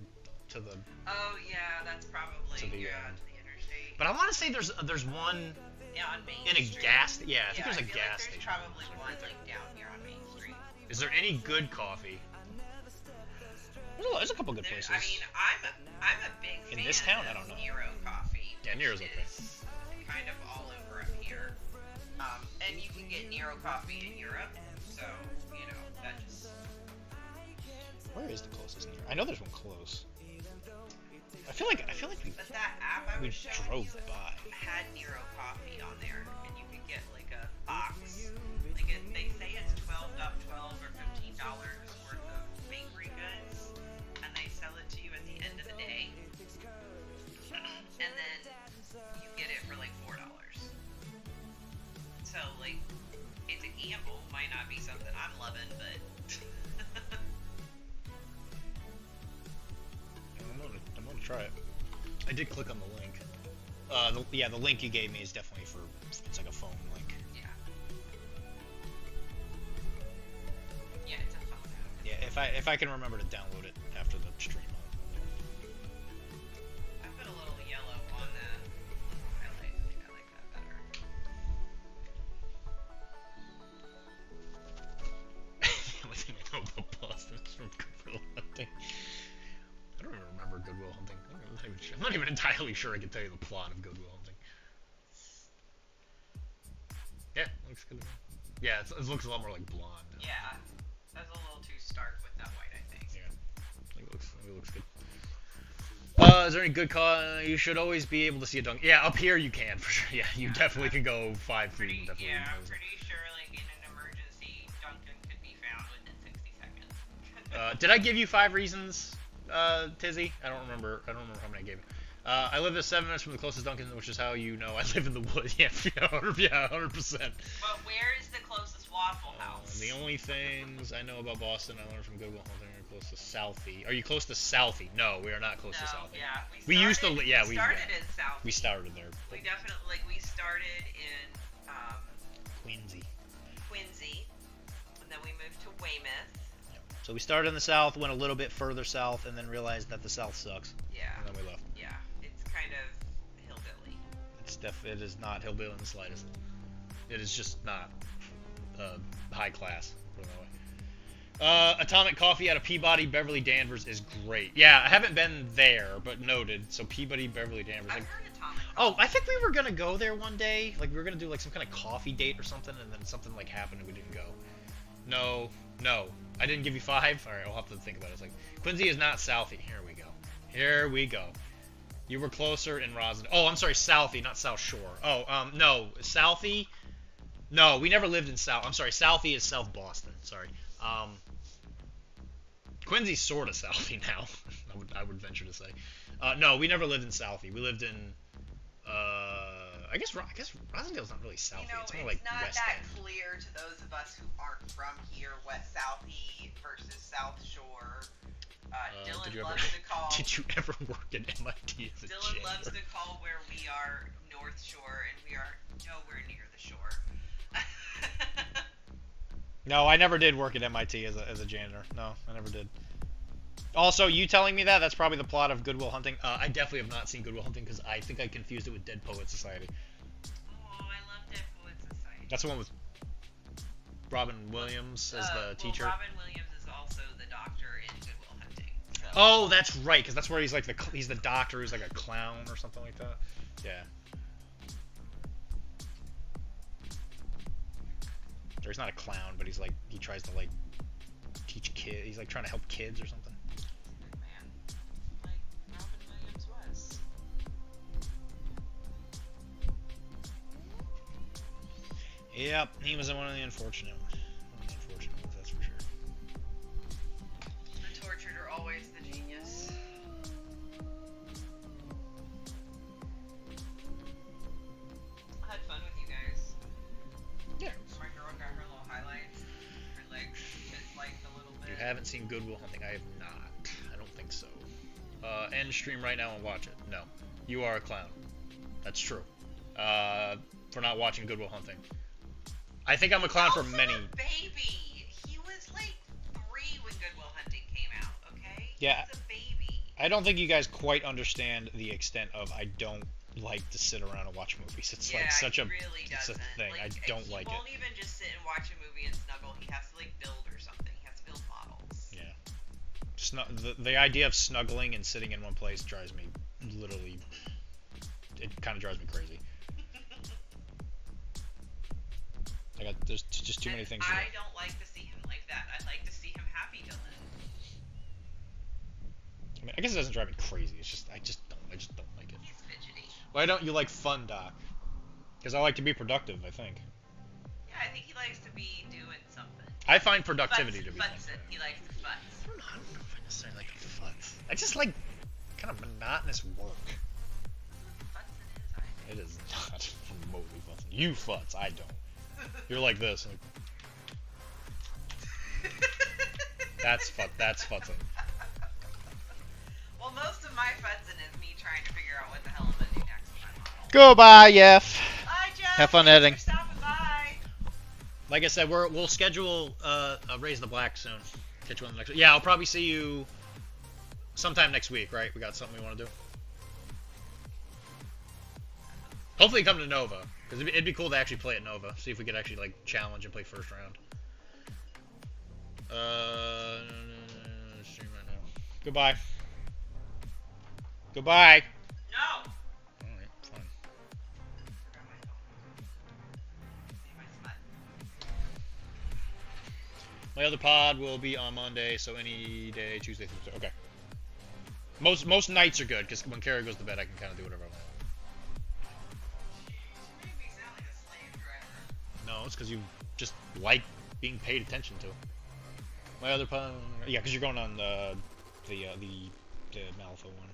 Oh yeah, that's probably To the, to the interstate. But I want to say there's one Yeah, on Main in a Street. gas. Yeah, I think there's a feel gas like there's station. probably one like down here on Main Street. Is there any good coffee? There's a couple good places. I mean, I'm a big In fan this town, I of don't know. Nero Coffee. Yeah, which Nero's okay. is kind of all over up here. And you can get Nero Coffee in Europe, so you know that just. Where is the closest near? I know there's one close. I feel like But that app I we was showing drove you by. had Nero Coffee on there, and you could get like a box. Like they say it's $12 or $15 worth of bakery goods, and they sell it to you at the end of the day. And then you get it for like $4. So like, it's a gamble. Might not be something I'm loving, but. I'm gonna try it. I did click on the link. The link you gave me is definitely for. It's like a phone link. Yeah. Yeah, it's a phone app. Yeah, if I can remember to download it after the stream. I put a little yellow on that highlight. I think I like that better. The only thing I know about Boston is from Goodwill Hunting. I don't even remember Goodwill Hunting. I'm not even entirely sure I can tell you the plot of Goodwill Hunting. Yeah, looks good. Yeah, it looks a lot more like blonde. Yeah, that's a little too stark with that white, I think. Yeah, I think it looks good. Is there any good call? You should always be able to see a dunk. Yeah, up here you can for sure. Yeah, you definitely can go 5 feet. Definitely Yeah, I'm knows it. pretty sure, like, in an emergency, Duncan could be found within 60 seconds. Did I give you 5 reasons, Tizzy? I don't remember. I don't remember how many I gave you. I live at 7 minutes from the closest Dunkin', which is how you know I live in the woods. Yeah, 100%. But where is the closest Waffle House? The only things I know about Boston I learned from Goodwill Hunting are close to Southie. Are you close to Southie? No, we are not close to Southie. Yeah, We used to started- yeah, we we started in South. we started there. We definitely, like, we started in Quincy. Quincy, and then we moved to Weymouth. So we started in the south, went a little bit further south, and then realized that the south sucks. Yeah. And then we left. Yeah, it's kind of hillbilly. It is not hillbilly in the slightest. It is just not high class. Put it that way. Atomic Coffee out of Peabody, Beverly Danvers is great. Yeah, I haven't been there, but noted. So Peabody, Beverly Danvers. I've heard Atomic Oh, I think we were gonna go there one day. Like we were gonna do like some kind of coffee date or something, and then something like happened and we didn't go. No. I didn't give you 5. All right, I'll have to think about it. It's like Quincy is not Southie. Here we go. You were closer in Roslyn. Oh, I'm sorry, Southie, not South Shore. Oh, no, Southie. No, we never lived in South. I'm sorry, Southie is South Boston. Sorry. Quincy's sort of Southie now. I would venture to say. No, we never lived in Southie. We lived in. I guess Rosendale's not really Southie. You know, it's more like not West that End. clear to those of us who aren't from here what Southie versus South Shore. Dylan did you loves to call. Did you ever work at MIT as a Dylan janitor? loves to call where we are North Shore, and we are nowhere near the shore. No, I never did work at MIT as a janitor. No, I never did. Also, you telling me that's probably the plot of Good Will Hunting. I definitely have not seen Good Will Hunting because I think I confused it with Dead Poets Society. Oh, I love Dead Poets Society. That's the one with Robin Williams as the teacher. Well, Robin Williams is also the doctor in Good Will Hunting. So. Oh, that's right, because that's where he's like he's the doctor who's like a clown or something like that. Yeah. Or he's not a clown, but he's like he tries to like teach kids. He's like trying to help kids or something. Man, like Robin Williams was. Yep, he was one of the unfortunate ones. That's for sure. The tortured are always the genius. I had fun with you guys. Yeah. My girl got her little highlights. Her legs just like a little bit. You haven't seen Good Will Hunting? I have not. I don't think so. End stream right now and watch it. No. You are a clown. That's true. For not watching Good Will Hunting. I think I'm a clown for Also many. a baby. He was like 3 when Good Will Hunting came out. Okay. Yeah. He's a baby. I don't think you guys quite understand the extent of I don't like to sit around and watch movies. It's like such he a really it's a doesn't. thing. Like, I don't like He it. won't even just sit and watch a movie and snuggle. He has to like build or something. He has to build models. Yeah. The idea of snuggling and sitting in one place drives me literally. It kind of drives me crazy. There's just too many things to do. I don't like to see him like that. I like to see him happy, Dylan. I mean, I guess it doesn't drive me crazy. It's just I just don't like it. He's fidgety. Why don't you like fun, Doc? Because I like to be productive. I think. Yeah, I think he likes to be doing something. I find productivity to be. Futz it. He likes to futz. I don't know if I necessarily like to futz. I just like kind of monotonous work. Futzing is, I think. It is not remotely futzing. You futz. I don't. You're like this. Like, that's futzing. Well, most of my futzing is me trying to figure out what the hell I'm gonna do next with my model. Goodbye, Jeff. Bye, Jeff. Have fun Thanks editing. for stopping by. Like I said, we'll schedule a Raise the Black soon. Catch you on the next one. Yeah, I'll probably see you sometime next week, right? We got something we want to do. Hopefully, come to Nova, because it'd be cool to actually play at Nova. See if we could actually like challenge and play first round. Stream right now. Goodbye. Goodbye. No. Alright, fine. Forgot my phone. See my smut. My other pod will be on Monday, so any day, Tuesday, Thursday. Okay. Most nights are good because when Kara goes to bed, I can kind of do whatever I want. You make me sound like a slave driver. No, it's because you just like being paid attention to. My other yeah, because you're going on the Malifaux one.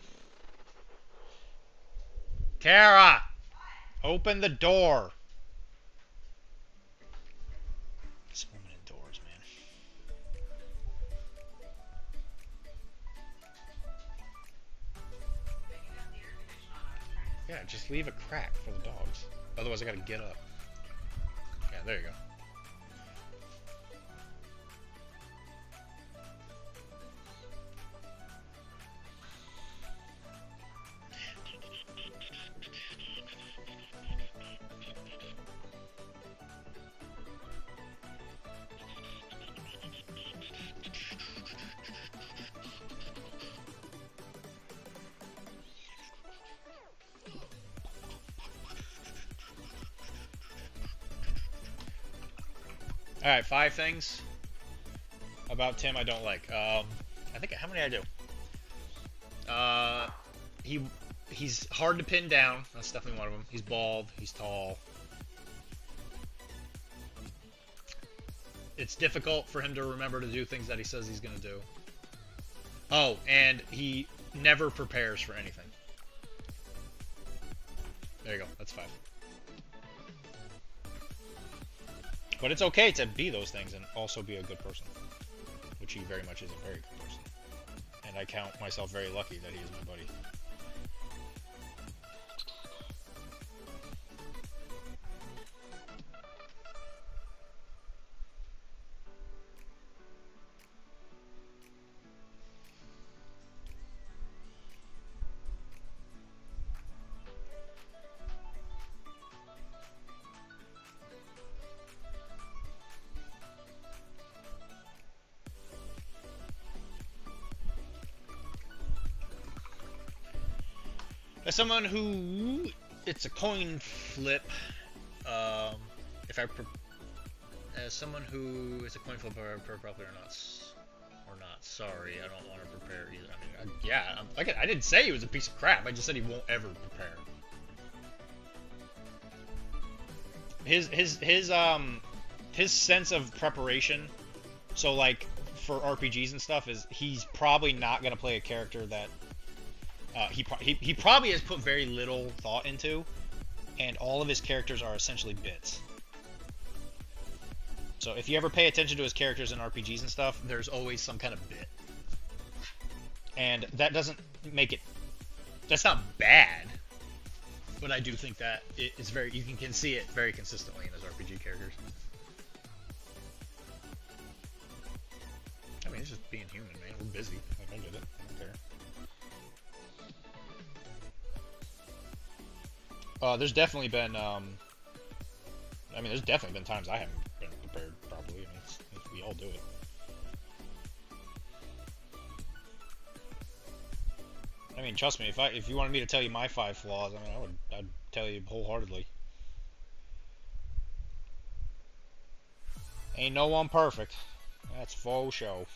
Kara, open the door. This woman indoors, man. Yeah, just leave a crack for the dogs. Otherwise, I gotta get up. Yeah, there you go. Alright, 5 things about Tim I don't like. I think, how many did I do? He's hard to pin down. That's definitely one of them. He's bald. He's tall. It's difficult for him to remember to do things that he says he's going to do. Oh, and he never prepares for anything. There you go. That's 5. But it's okay to be those things and also be a good person. Which he very much is a very good person. And I count myself very lucky that he is my buddy. As someone who, it's a coin flip, as someone who is a coin flip, prepare properly or not, sorry, I don't want to prepare either. I mean, yeah, I didn't say he was a piece of crap, I just said he won't ever prepare. His sense of preparation, so like, for RPGs and stuff, is he's probably not going to play a character that he probably has put very little thought into, and all of his characters are essentially bits. So if you ever pay attention to his characters in RPGs and stuff, there's always some kind of bit. And that doesn't make it... That's not bad, but I do think that it's very... You can see it very consistently in his RPG characters. I mean, it's just being human, man. We're busy. Like, I get it. I don't care. There's definitely been, I mean, there's definitely been times I haven't been prepared properly. I mean, we all do it. I mean, trust me, if you wanted me to tell you my 5 flaws, I mean, I'd tell you wholeheartedly. Ain't no one perfect. That's faux show.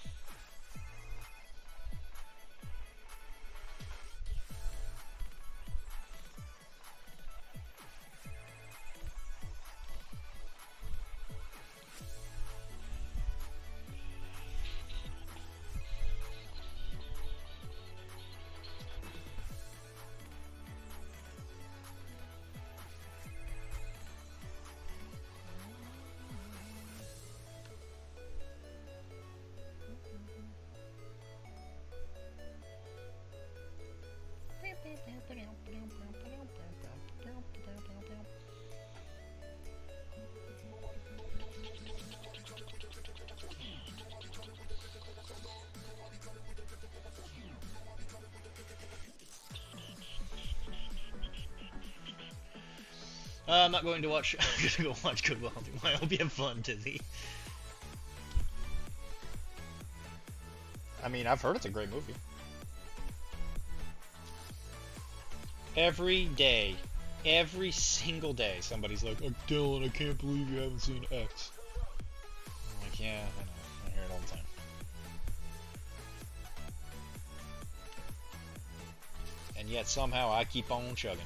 I'm not going to watch. I'm gonna go watch Good Will Hunting. I hope you have fun, Tizzy. I mean, I've heard it's a great movie. Every day, every single day, somebody's like, "Oh, Dylan, I can't believe you haven't seen X." I'm like, yeah, I know. I hear it all the time. And yet somehow I keep on chugging.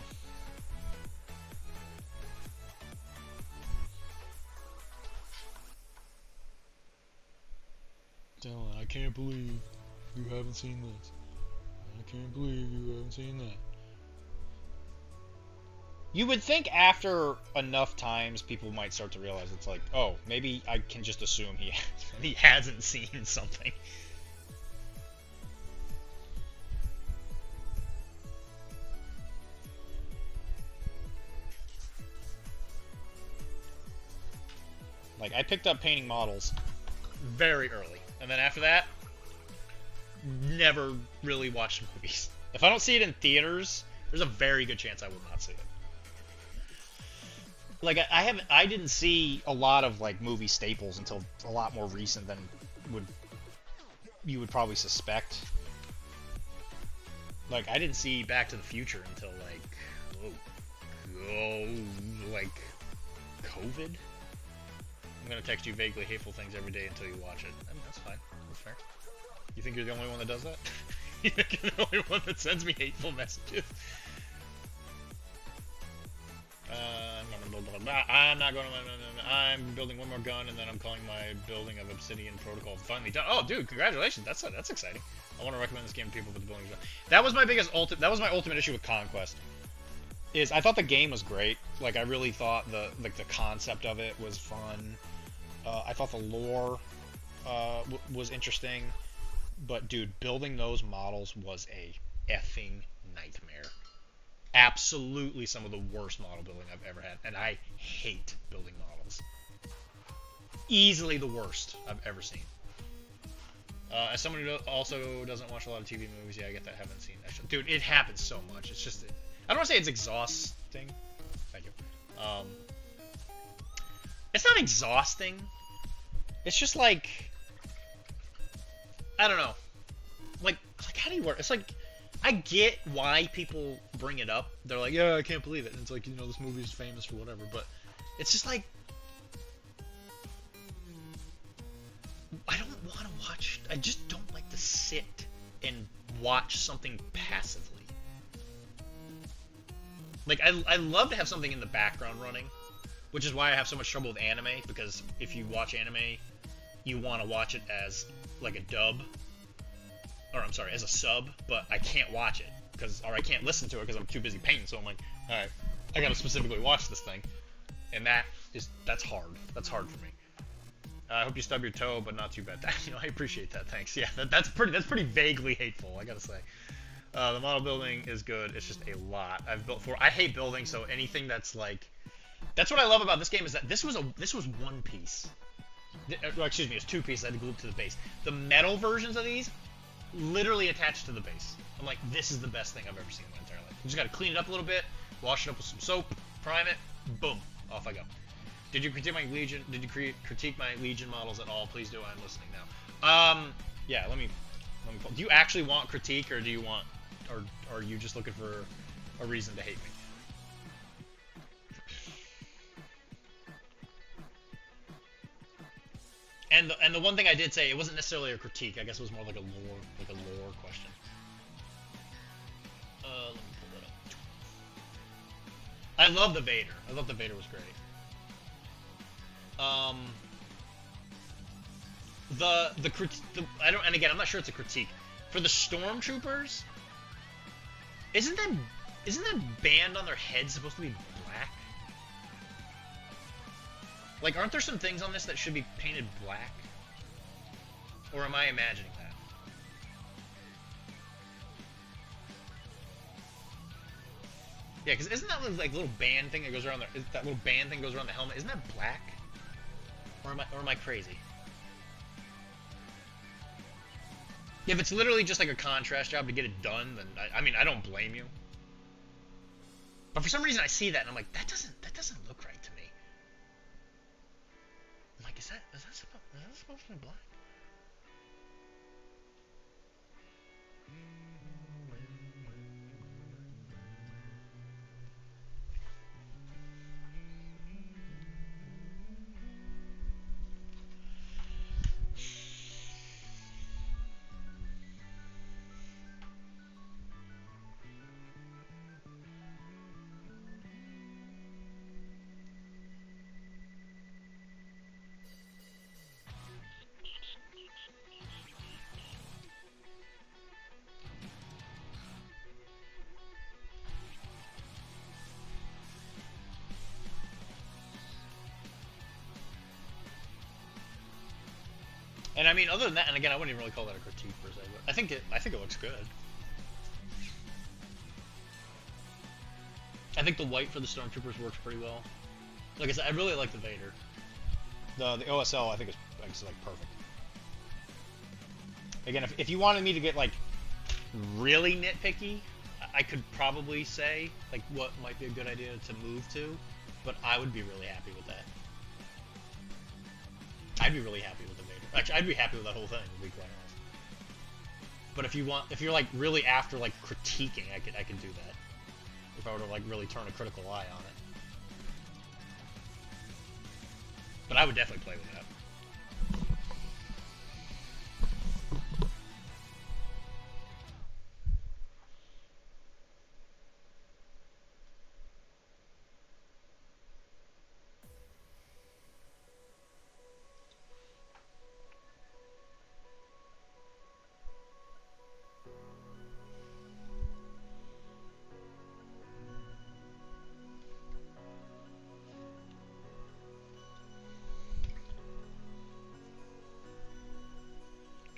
Dylan, I can't believe you haven't seen this. I can't believe you haven't seen that. You would think after enough times people might start to realize it's like, oh, maybe I can just assume he hasn't seen something. Like, I picked up painting models very early. And then after that, never really watched movies. If I don't see it in theaters, there's a very good chance I will not see it. Like, I didn't see a lot of, like, movie staples until a lot more recent than you would probably suspect. Like, I didn't see Back to the Future until, like, COVID? I'm gonna text you vaguely hateful things every day until you watch it. I mean, that's fine. That's fair. You think you're the only one that does that? You think you're the only one that sends me hateful messages? I'm not going to... I'm building one more gun, and then I'm calling my building of Obsidian Protocol finally done. Oh, dude, congratulations. That's exciting. I want to recommend this game to people with the building gun. That was my biggest... That was my ultimate issue with Conquest. Is I thought the game was great. Like, I really thought the concept of it was fun. I thought the lore was interesting, but dude, building those models was a effing nightmare. Absolutely some of the worst model building I've ever had, and I hate building models. Easily the worst I've ever seen. As someone who also doesn't watch a lot of TV movies, yeah, I get that. I haven't seen that show. Dude, it happens so much. It's just... I don't want to say it's exhausting. Thank you. It's not exhausting. It's just like... I don't know. Like how do you work? It's like... I get why people bring it up. They're like, yeah, I can't believe it. And it's like, you know, this movie is famous for whatever. But it's just like... I don't want to watch... I just don't like to sit and watch something passively. Like, I love to have something in the background running, which is why I have so much trouble with anime, because if you watch anime, you want to watch it as, like, a dub, or, I'm sorry, as a sub, but I can't watch it, or I can't listen to it because I'm too busy painting, so I'm like, alright, I gotta specifically watch this thing, and that's hard. That's hard for me. I hope you stub your toe, but not too bad. You know, I appreciate that, thanks. Yeah, that's pretty vaguely hateful, I gotta say. The model building is good. It's just a lot. I hate building, so anything that's like... That's what I love about this game, is that this was one piece. Excuse me, it's two pieces I had to glue to the base. The metal versions of these, literally attached to the base. I'm like, this is the best thing I've ever seen in my entire life. You just gotta clean it up a little bit, wash it up with some soap, prime it, boom, off I go. Did you critique my Legion? Did you critique my Legion models at all? Please do. I'm listening now. Yeah. Let me. Do you actually want critique, or do you want, or are you just looking for a reason to hate me? And the one thing I did say, it wasn't necessarily a critique. I guess it was more like a lore question. Let me pull that up. I love the Vader. I thought the Vader was great. And again, I'm not sure it's a critique. For the stormtroopers, isn't that band on their head supposed to be black? Like, aren't there some things on this that should be painted black? Or am I imagining that? Yeah, because isn't that like little band thing that goes around that little band thing goes around the helmet? Isn't that black? Or am I crazy? If it's literally just like a contrast job to get it done, then I mean, I don't blame you. But for some reason I see that and I'm like, that doesn't look right to me. I'm like, is that supposed to be black? And I mean, other than that, and again, I wouldn't even really call that a critique per se, but I think it looks good. I think the white for the Stormtroopers works pretty well. Like I said, I really like the Vader. The OSL I think is like perfect. Again, if you wanted me to get like really nitpicky, I could probably say like what might be a good idea to move to, but I would be really happy with that. I'd be really happy with the Vader. Actually, I'd be happy with that whole thing, to be quite honest. But if you're like really after like critiquing, I could do that. If I were to like really turn a critical eye on it. But I would definitely play with that.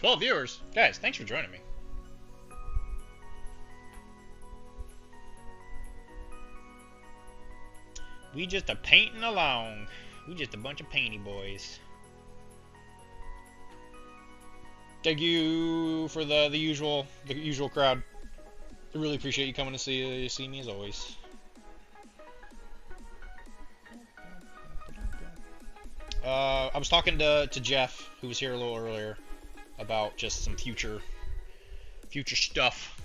Well, viewers, guys, thanks for joining me. We just a painting along. We just a bunch of painty boys. Thank you for the usual crowd. I really appreciate you coming to see me as always. I was talking to Jeff, who was here a little earlier, about just some future stuff.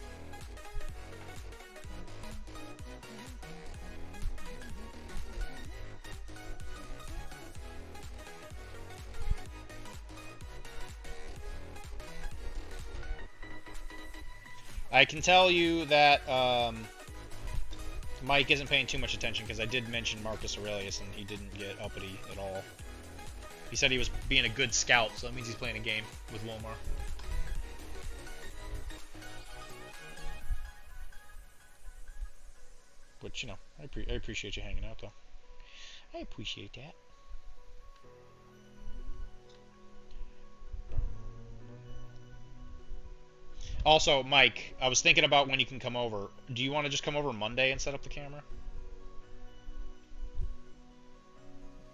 I can tell you that Mike isn't paying too much attention because I did mention Marcus Aurelius and he didn't get uppity at all. He said he was being a good scout, so that means he's playing a game with Wilmar. Which, you know, I appreciate you hanging out, though. I appreciate that. Also, Mike, I was thinking about when you can come over. Do you want to just come over Monday and set up the camera?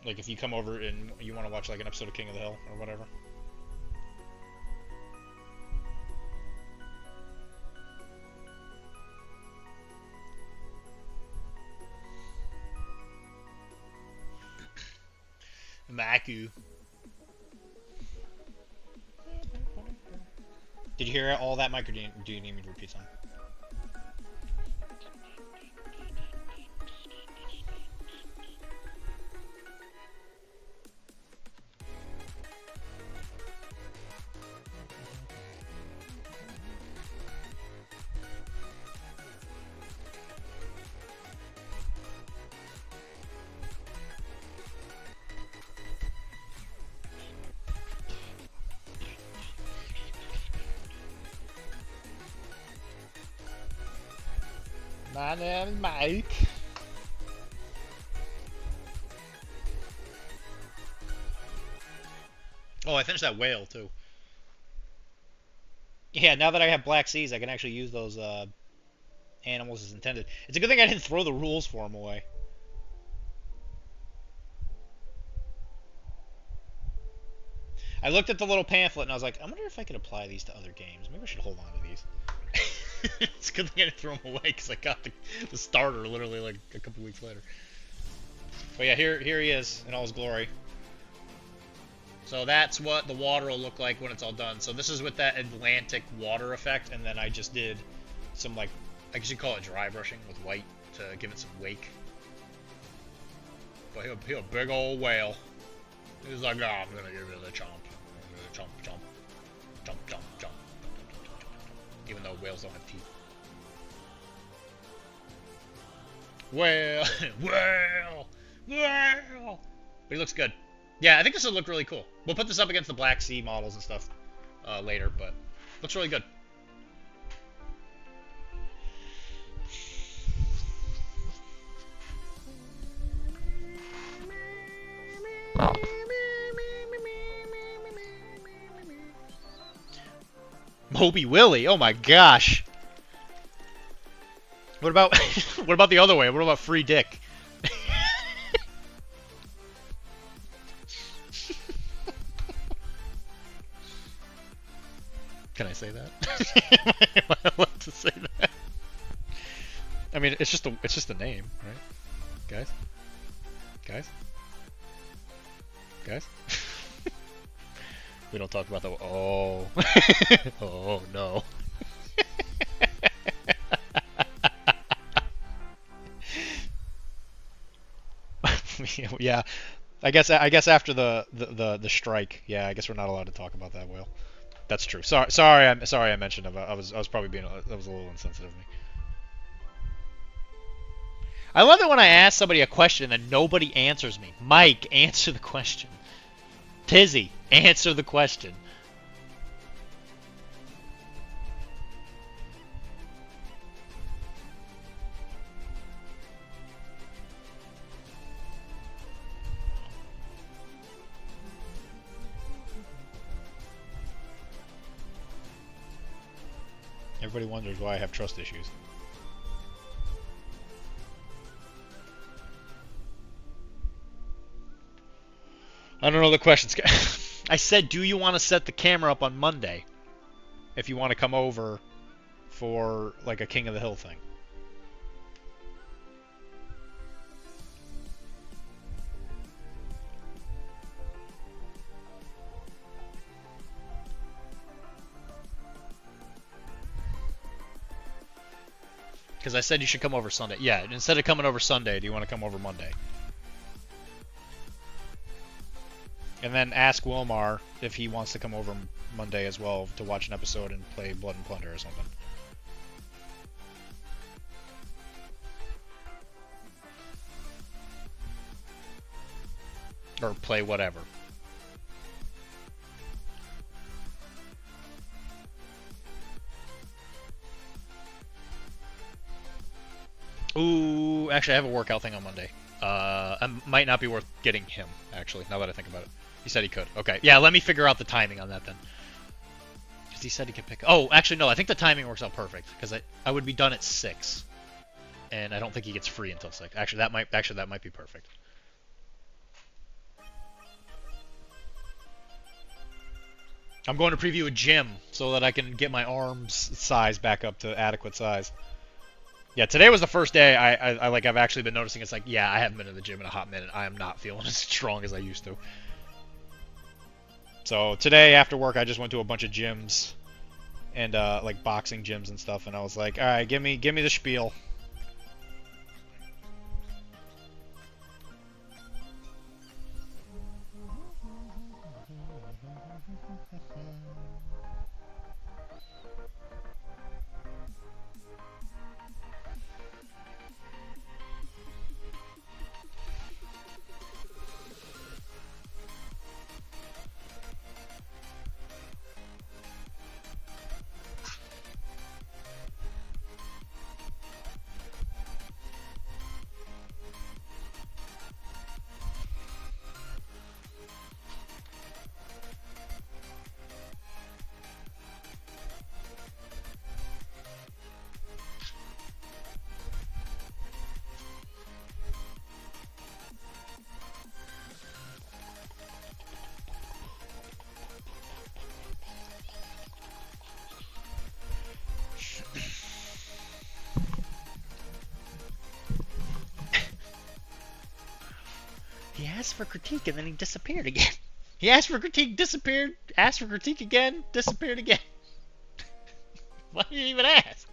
Like, if you come over and you want to watch, like, an episode of King of the Hill or whatever. Maku. Did you hear all that, Mike, or do you need me to repeat something? My name is Mike. Oh, I finished that whale too. Yeah, now that I have Black Seas, I can actually use those animals as intended. It's a good thing I didn't throw the rules for them away. I looked at the little pamphlet and I was like, I wonder if I could apply these to other games. Maybe I should hold on to these. It's a good thing I didn't throw them away because I got the starter literally like a couple weeks later. But yeah, here he is in all his glory. So that's what the water will look like when it's all done. So this is with that Atlantic water effect, and then I just did some, like, I guess you call it dry brushing with white to give it some wake. But he a big old whale. He's like, nah, I'm gonna give you the chomp. Chomp, chomp. Chomp, chomp, chomp. Even though whales don't have teeth. Whale! Whale! Whale! But he looks good. Yeah, I think this would look really cool. We'll put this up against the Black Sea models and stuff later, but looks really good. Moby Willie. Oh my gosh. What about what about the other way? What about Free Dick? Can I say that? Am I allowed to say that? I mean, it's just a name, right? Guys? Guys? Guys? We don't talk about the oh. Oh no. Yeah. I guess after the strike, yeah, I guess we're not allowed to talk about that, Will. That's true. Sorry I mentioned it. I was probably being that was a little insensitive of me. I love it when I ask somebody a question and nobody answers me. Mike, answer the question. Tizzy, answer the question. Everybody wonders why I have trust issues. I don't know the questions. I said, do you want to set the camera up on Monday? If you want to come over for like a King of the Hill thing. Because I said you should come over Sunday. Yeah, instead of coming over Sunday, do you want to come over Monday? And then ask Wilmar if he wants to come over Monday as well to watch an episode and play Blood and Plunder or something. Or play whatever. Ooh, actually I have a workout thing on Monday. It might not be worth getting him, actually, now that I think about it. He said he could. Okay, yeah, let me figure out the timing on that then. Because he said he could pick... Oh, actually, no, I think the timing works out perfect. Because I would be done at 6. And I don't think he gets free until 6. Actually, that might be perfect. I'm going to preview a gym so that I can get my arms size back up to adequate size. Yeah, today was the first day I've actually been noticing it's like, yeah, I haven't been to the gym in a hot minute. I am not feeling as strong as I used to. So today after work I just went to a bunch of gyms and like boxing gyms and stuff, and I was like, all right, give me the spiel. He asked for critique and then he disappeared again. He asked for critique, disappeared, asked for critique again, disappeared again. Why did you even ask?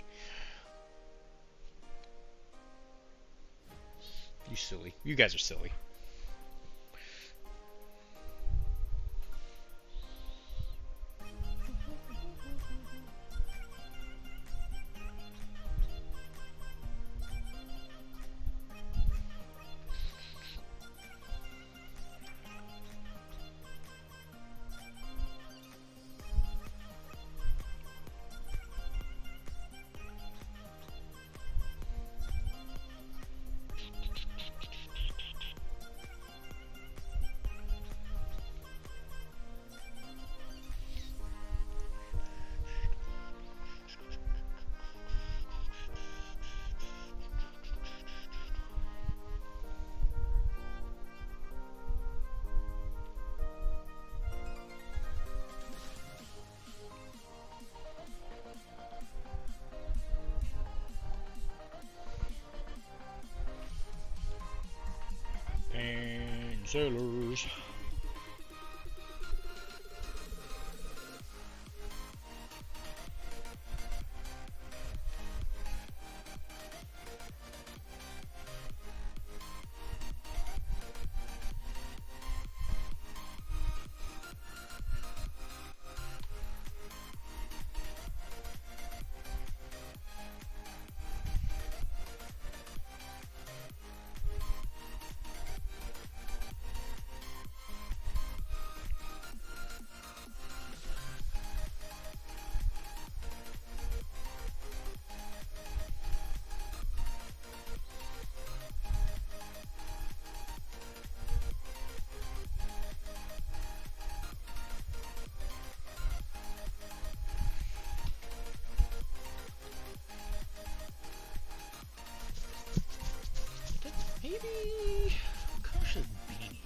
You silly. You guys are silly. sailors. Maybe. What color should beanie be?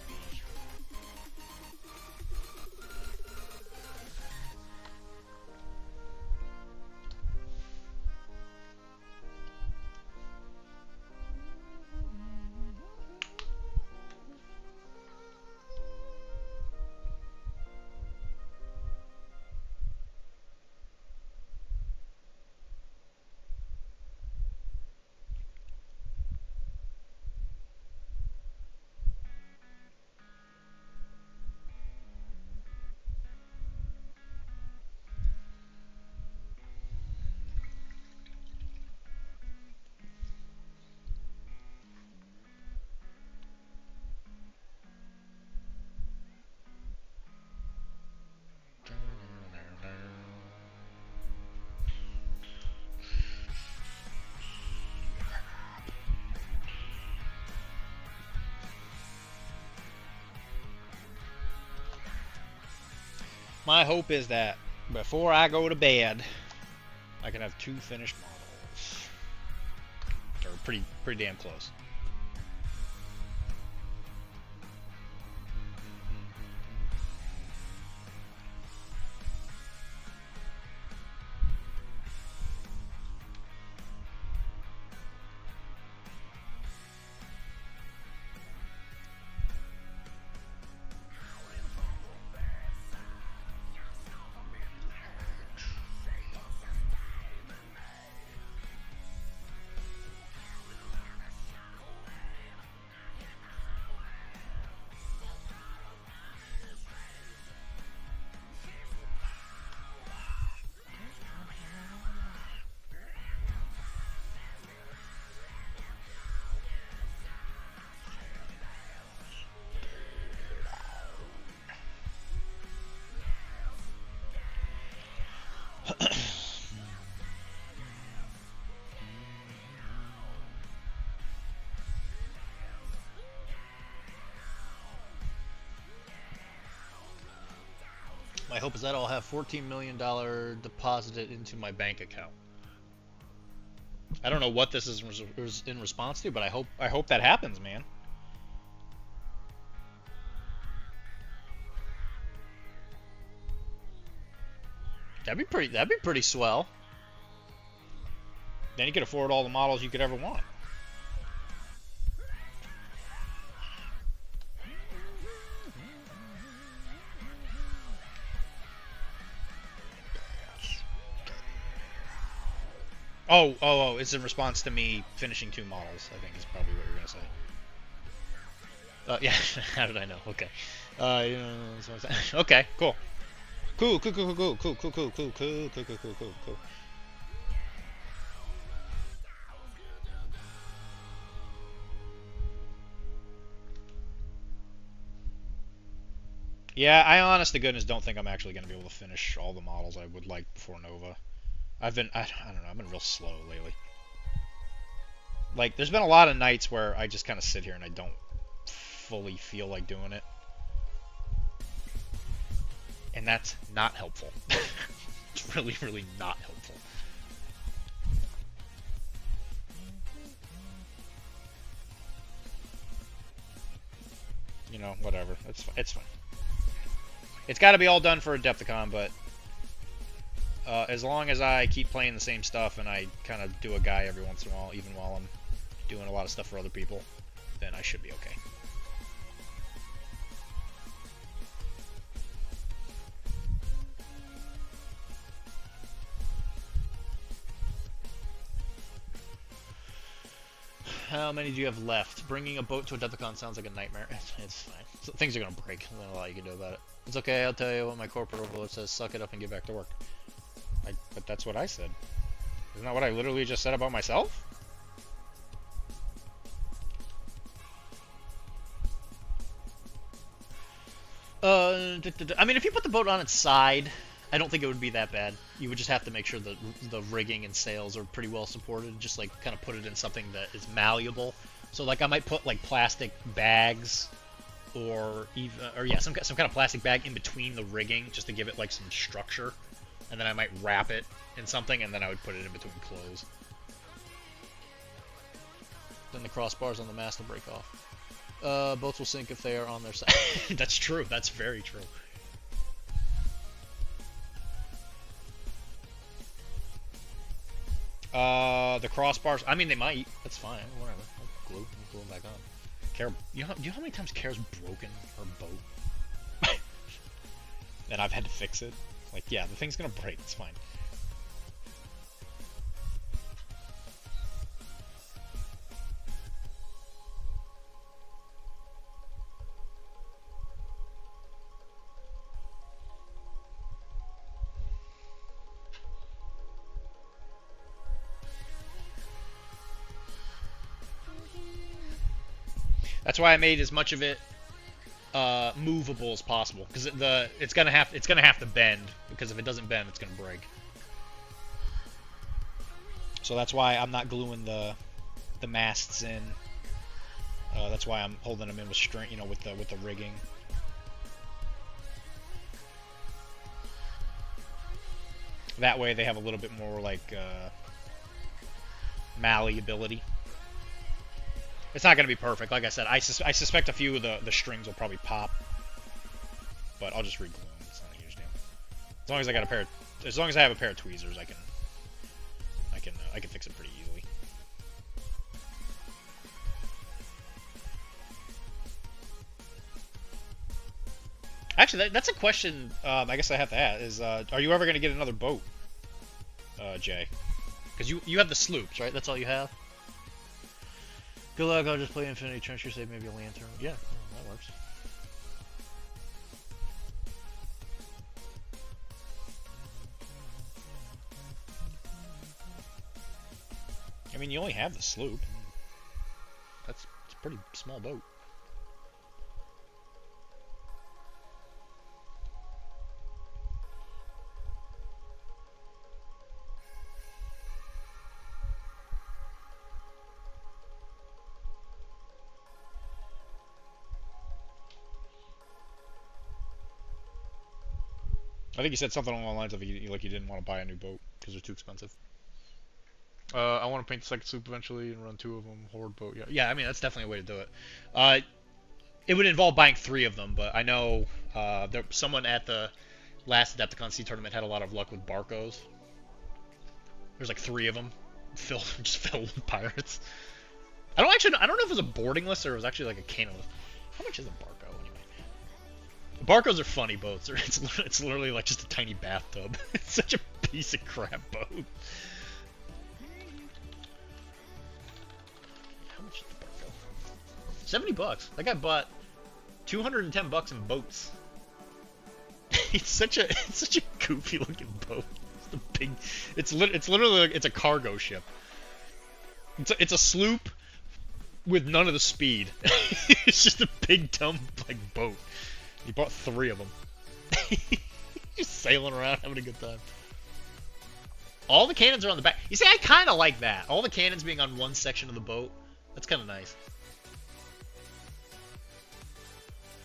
My hope is that before I go to bed, I can have 2 finished models. Or pretty damn close. My hope is that I'll have $14 million deposited into my bank account. I don't know what this is in response to, but I hope that happens, man. That'd be pretty swell. Then you could afford all the models you could ever want. Oh, it's in response to me finishing 2 models, I think is probably what you're going to say. Yeah, how did I know? Okay. Okay, cool. Cool. Yeah, I honest to goodness don't think I'm actually going to be able to finish all the models I would like before Nova. I don't know, I've been real slow lately. Like, there's been a lot of nights where I just kind of sit here and I don't fully feel like doing it. And that's not helpful. It's really, really not helpful. You know, whatever. It's fine. It's got to be all done for Adepticon, but as long as I keep playing the same stuff and I kind of do a guy every once in a while, even while I'm doing a lot of stuff for other people, then I should be okay. How many do you have left? Bringing a boat to Adepticon sounds like a nightmare. It's fine. So, things are gonna break. There's not a lot you can do about it. It's okay. I'll tell you what my corporate overlord says. Suck it up and get back to work. But that's what I said. Isn't that what I literally just said about myself? I mean, if you put the boat on its side, I don't think it would be that bad. You would just have to make sure that the rigging and sails are pretty well supported. Just like kind of put it in something that is malleable. So like I might put like plastic bags, or some kind of plastic bag in between the rigging just to give it like some structure, and then I might wrap it in something, and then I would put it in between clothes. Then the crossbars on the mast will break off. Boats will sink if they are on their side. That's true. That's very true. The crossbars. I mean, they might. That's fine. Whatever. I'll glue them back on. Do you know how many times Kara's broken her boat? And I've had to fix it. Like, yeah, the thing's gonna break. It's fine. That's why I made as much of it movable as possible, because it's gonna have to bend, because if it doesn't bend, it's gonna break. So that's why I'm not gluing the masts in. That's why I'm holding them in with string, with the rigging. That way they have a little bit more like malleability. It's not going to be perfect. Like I said, I suspect a few of the strings will probably pop, but I'll just re-glue them. It's not a huge deal. As long as I have a pair of tweezers, I can fix it pretty easily. Actually, that's a question I guess I have to ask. Is are you ever going to get another boat, Jay? Because you have the sloops, right? That's all you have. Good luck, I'll just play Infinity Trencher, save maybe a lantern. Yeah, that works. I mean, you only have the sloop. It's a pretty small boat. I think you said something along the lines of like you didn't want to buy a new boat because they're too expensive. I want to paint the second sloop eventually and run 2 of them. Horde boat. Yeah. I mean, that's definitely a way to do it. It would involve buying 3 of them, but I know someone at the last Adepticon Sea tournament had a lot of luck with Barcos. There's like 3 of them just filled with pirates. I don't know if it was a boarding list or it was actually like a canon list. How much is a Barco anyway? Barcos are funny boats. It's literally like just a tiny bathtub. It's such a piece of crap boat. How much is the Barco? $70. That guy bought $210 in boats. It's such a goofy looking boat. It's literally like, it's a cargo ship. It's a sloop with none of the speed. It's just a big dumb like boat. He bought 3 of them. Just sailing around, having a good time. All the cannons are on the back. You see, I kind of like that. All the cannons being on one section of the boat. That's kind of nice.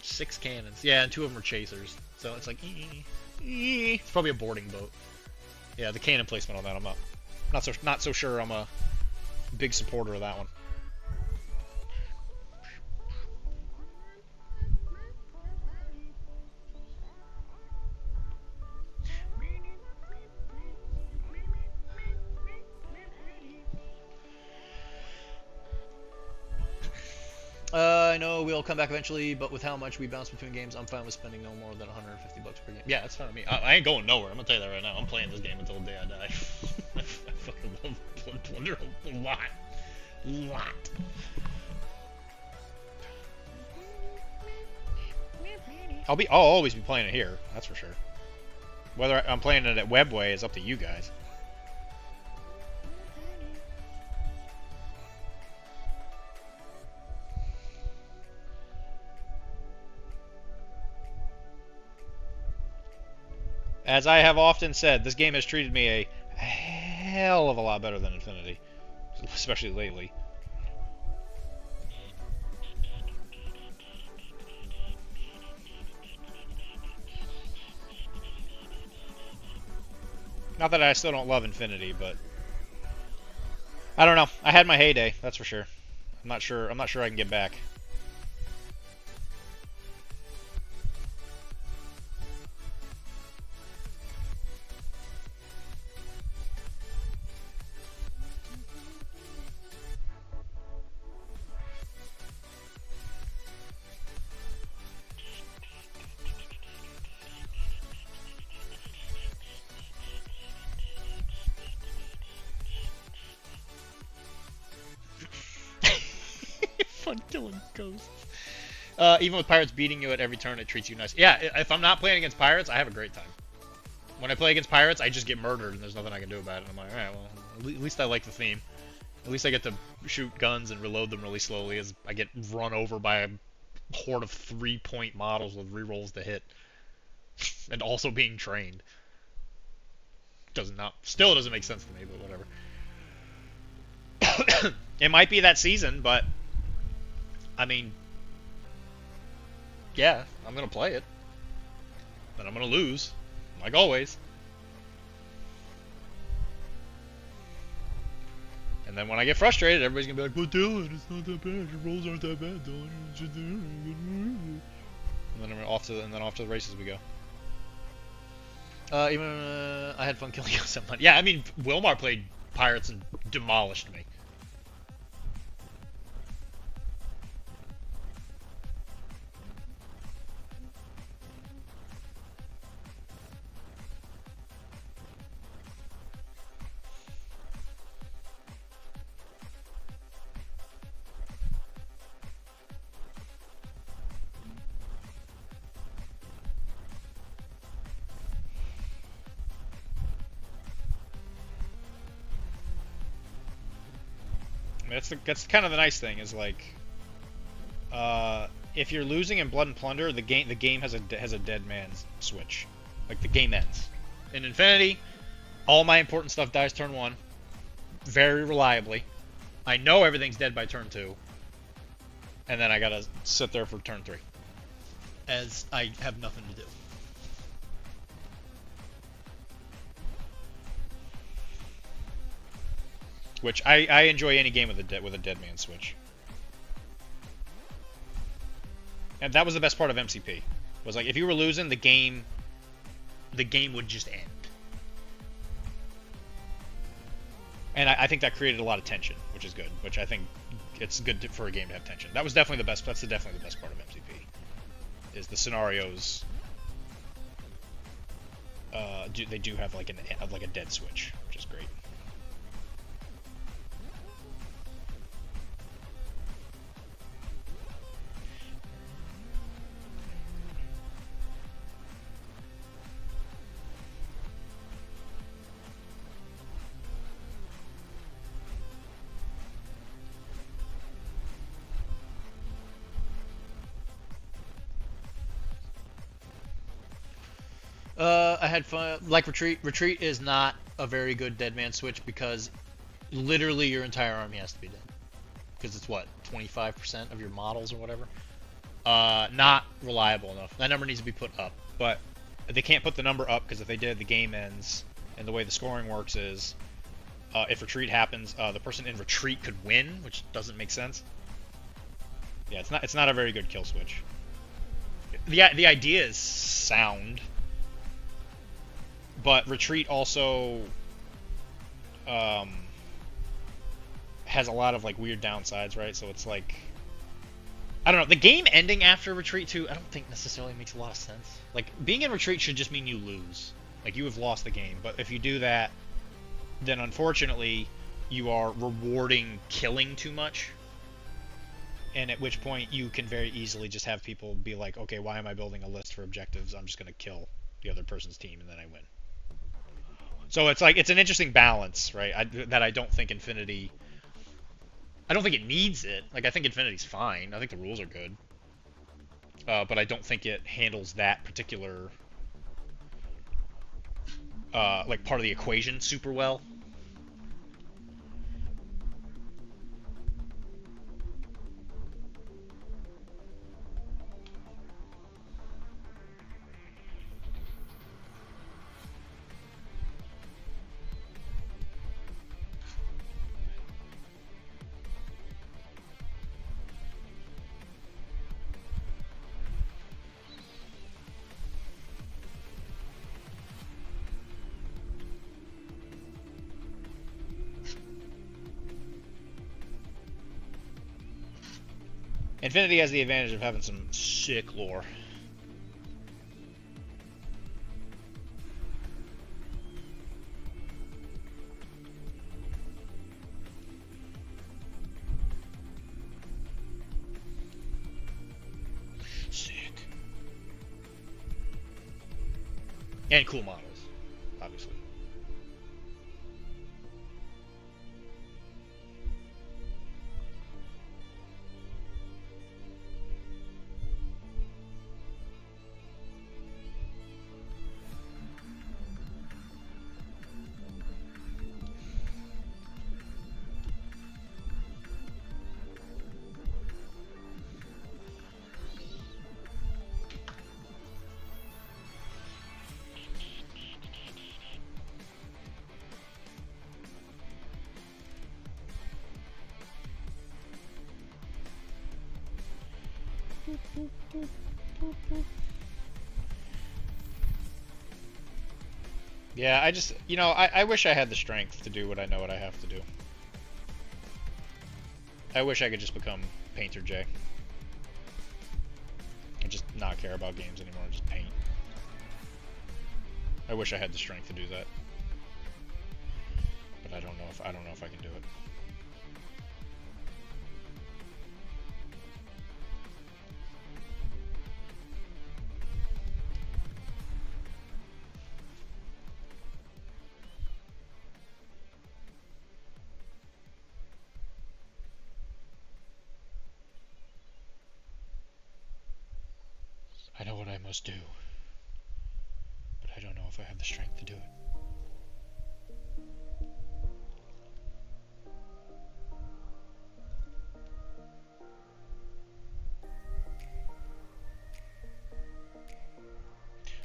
6 cannons. Yeah, and 2 of them are chasers. So it's like, it's probably a boarding boat. Yeah, the cannon placement on that, I'm not so sure I'm a big supporter of that one. I know we'll come back eventually, but with how much we bounce between games, I'm fine with spending no more than $150 per game. Yeah, that's fine with me. I ain't going nowhere. I'm gonna tell you that right now. I'm playing this game until the day I die. I fucking love Blood Plunder a lot. Lot. I'll always be playing it here, that's for sure. Whether I'm playing it at Webway is up to you guys. As I have often said, this game has treated me a hell of a lot better than Infinity, especially lately. Not that I still don't love Infinity, but I don't know. I had my heyday, that's for sure. I'm not sure I can get back. Fun killing ghosts. Even with pirates beating you at every turn, it treats you nice. Yeah, if I'm not playing against pirates, I have a great time. When I play against pirates, I just get murdered, and there's nothing I can do about it. I'm like, alright, well, at least I like the theme. At least I get to shoot guns and reload them really slowly as I get run over by a horde of 3-point models with rerolls to hit. And also being trained. Still doesn't make sense to me, but whatever. It might be that season, but I mean, yeah, I'm gonna play it, but I'm gonna lose, like always. And then when I get frustrated, everybody's gonna be like, "Well, Dylan, it's not that bad. Your rolls aren't that bad, Dylan." And then off to the races we go. I had fun killing someone. Yeah, I mean, Wilmar played pirates and demolished me. That's kind of the nice thing is like, if you're losing in Blood and Plunder, the game has a dead man's switch, like the game ends. In Infinity, all my important stuff dies turn 1, very reliably. I know everything's dead by turn 2, and then I gotta sit there for turn 3, as I have nothing to do. Which I enjoy any game with a dead man switch. And that was the best part of MCP. Was like if you were losing, the game would just end. And I think that created a lot of tension, which is good. Which I think it's good for a game to have tension. That was definitely the best. That's definitely the best part of MCP. Is the scenarios. They do have like a dead switch, which is great. I had fun. Like Retreat. Retreat is not a very good dead man switch because literally your entire army has to be dead. Because it's what, 25% of your models or whatever. Not reliable enough. That number needs to be put up. But they can't put the number up because if they did, the game ends. And the way the scoring works is, if Retreat happens, the person in Retreat could win, which doesn't make sense. Yeah, it's not a very good kill switch. The idea is sound. But Retreat also has a lot of like weird downsides, right? So it's like, I don't know. The game ending after Retreat 2, I don't think necessarily makes a lot of sense. Like being in Retreat should just mean you lose, like you have lost the game. But if you do that, then unfortunately you are rewarding killing too much. And at which point you can very easily just have people be like, okay, why am I building a list for objectives? I'm just going to kill the other person's team and then I win. So it's like, it's an interesting balance, right? That I don't think Infinity... I don't think it needs it. Like, I think Infinity's fine. I think the rules are good. But I don't think it handles that particular... like, part of the equation super well. Infinity has the advantage of having some sick lore. Sick. And cool models, obviously. Yeah, I just, you know, I wish I had the strength to do what I know what I have to do. I wish I could just become Painter J. And just not care about games anymore, just paint. I wish I had the strength to do that. But I don't know if I can do it. I know what I must do, but I don't know if I have the strength to do it.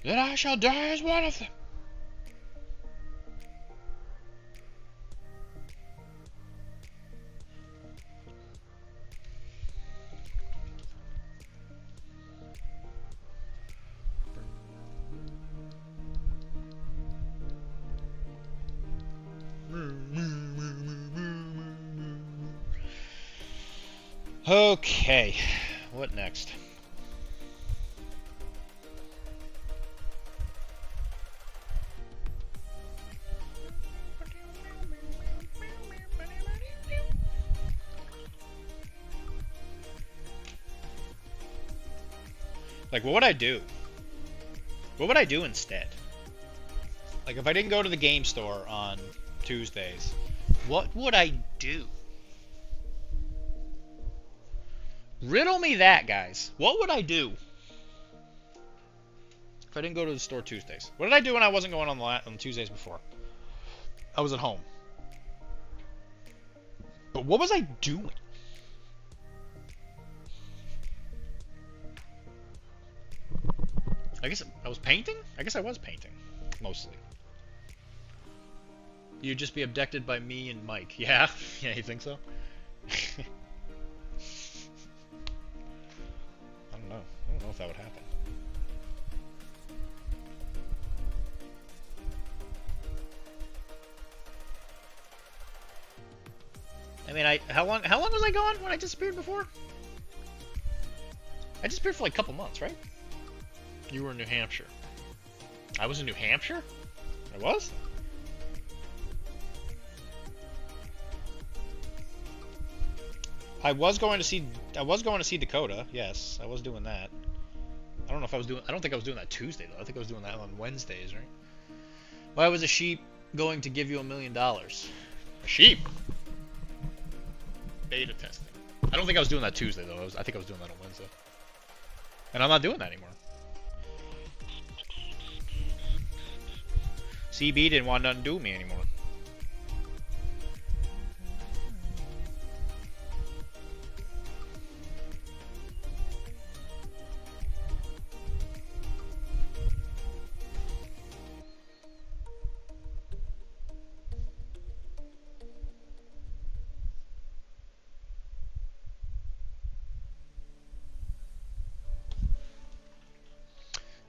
Then I shall die as one of them. Okay, what next? Like, what would I do? What would I do instead? Like, if I didn't go to the game store on Tuesdays, what would I do? Riddle me that, guys. What would I do if I didn't go to the store Tuesdays? What did I do when I wasn't going on Tuesdays before? I was at home. But what was I doing? I guess I was painting? I guess I was painting. Mostly. You'd just be abducted by me and Mike. Yeah? Yeah, you think so? I don't know if that would happen. I mean, how long was I gone when I disappeared before? I disappeared for like a couple months, right? You were in New Hampshire. I was in New Hampshire? I was? I was going to see Dakota. Yes, I was doing that. I don't know if I was doing. I don't think I was doing that Tuesday though. I think I was doing that on Wednesdays, right? Why was a sheep going to give you $1 million? A sheep? Beta testing. I don't think I was doing that Tuesday though. I think I was doing that on Wednesday. And I'm not doing that anymore. CB didn't want nothing to do with me anymore.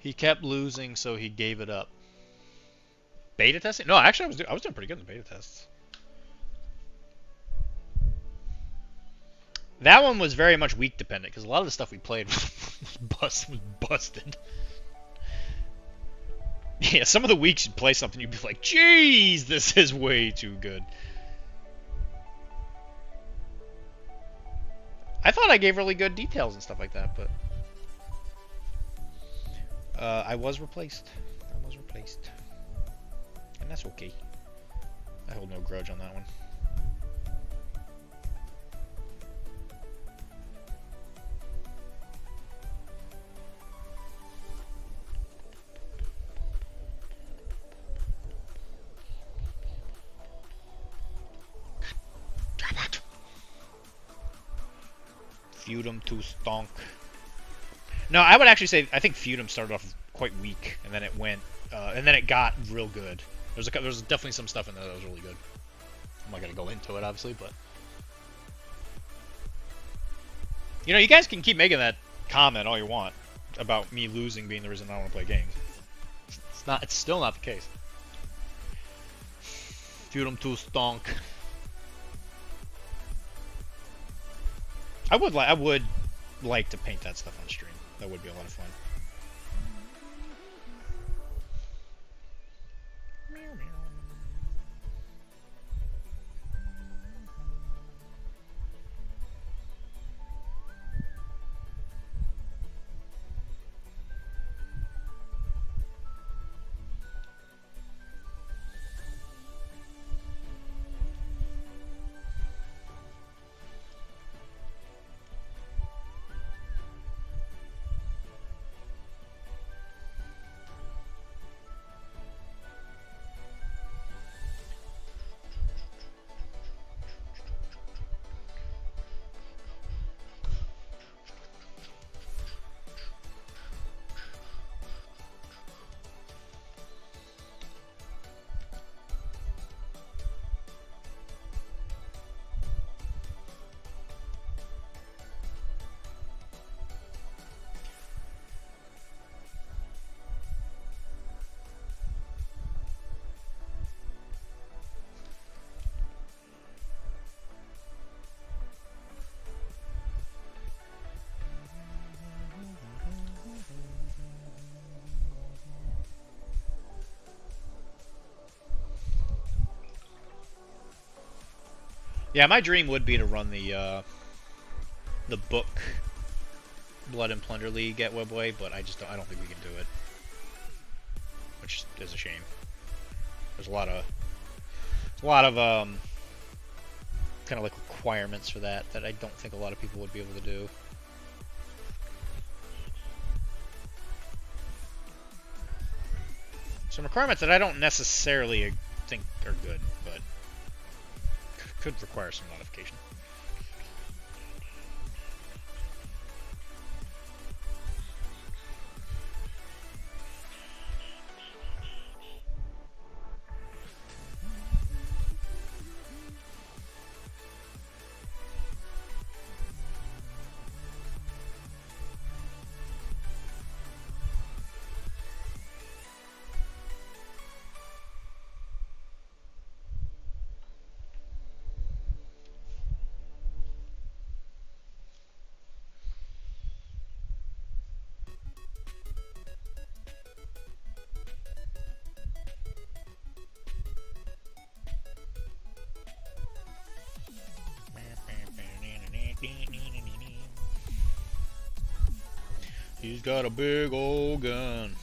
He kept losing, so he gave it up. Beta testing? No, actually, I was doing pretty good in the beta tests. That one was very much week dependent because a lot of the stuff we played was busted. Yeah, some of the weeks you'd play something, you'd be like, "Jeez, this is way too good." I thought I gave really good details and stuff like that, but I was replaced. And that's okay. I hold no grudge on that one. Damn it! Feudum to stonk. No, I would actually say I think Feudum started off quite weak, and then it went, and then it got real good. There's definitely some stuff in there that was really good. I'm not gonna go into it, obviously, but you know, you guys can keep making that comment all you want about me losing being the reason I don't want to play games. It's still not the case. Feudum to stonk. I would like to paint that stuff on stream. That would be a lot of fun. Yeah, my dream would be to run the book Blood and Plunder League at Webway, but I don't think we can do it, which is a shame. There's a lot of kind of like requirements for that I don't think a lot of people would be able to do. Some requirements that I don't necessarily think are good, but could require some modification. He's got a big old gun.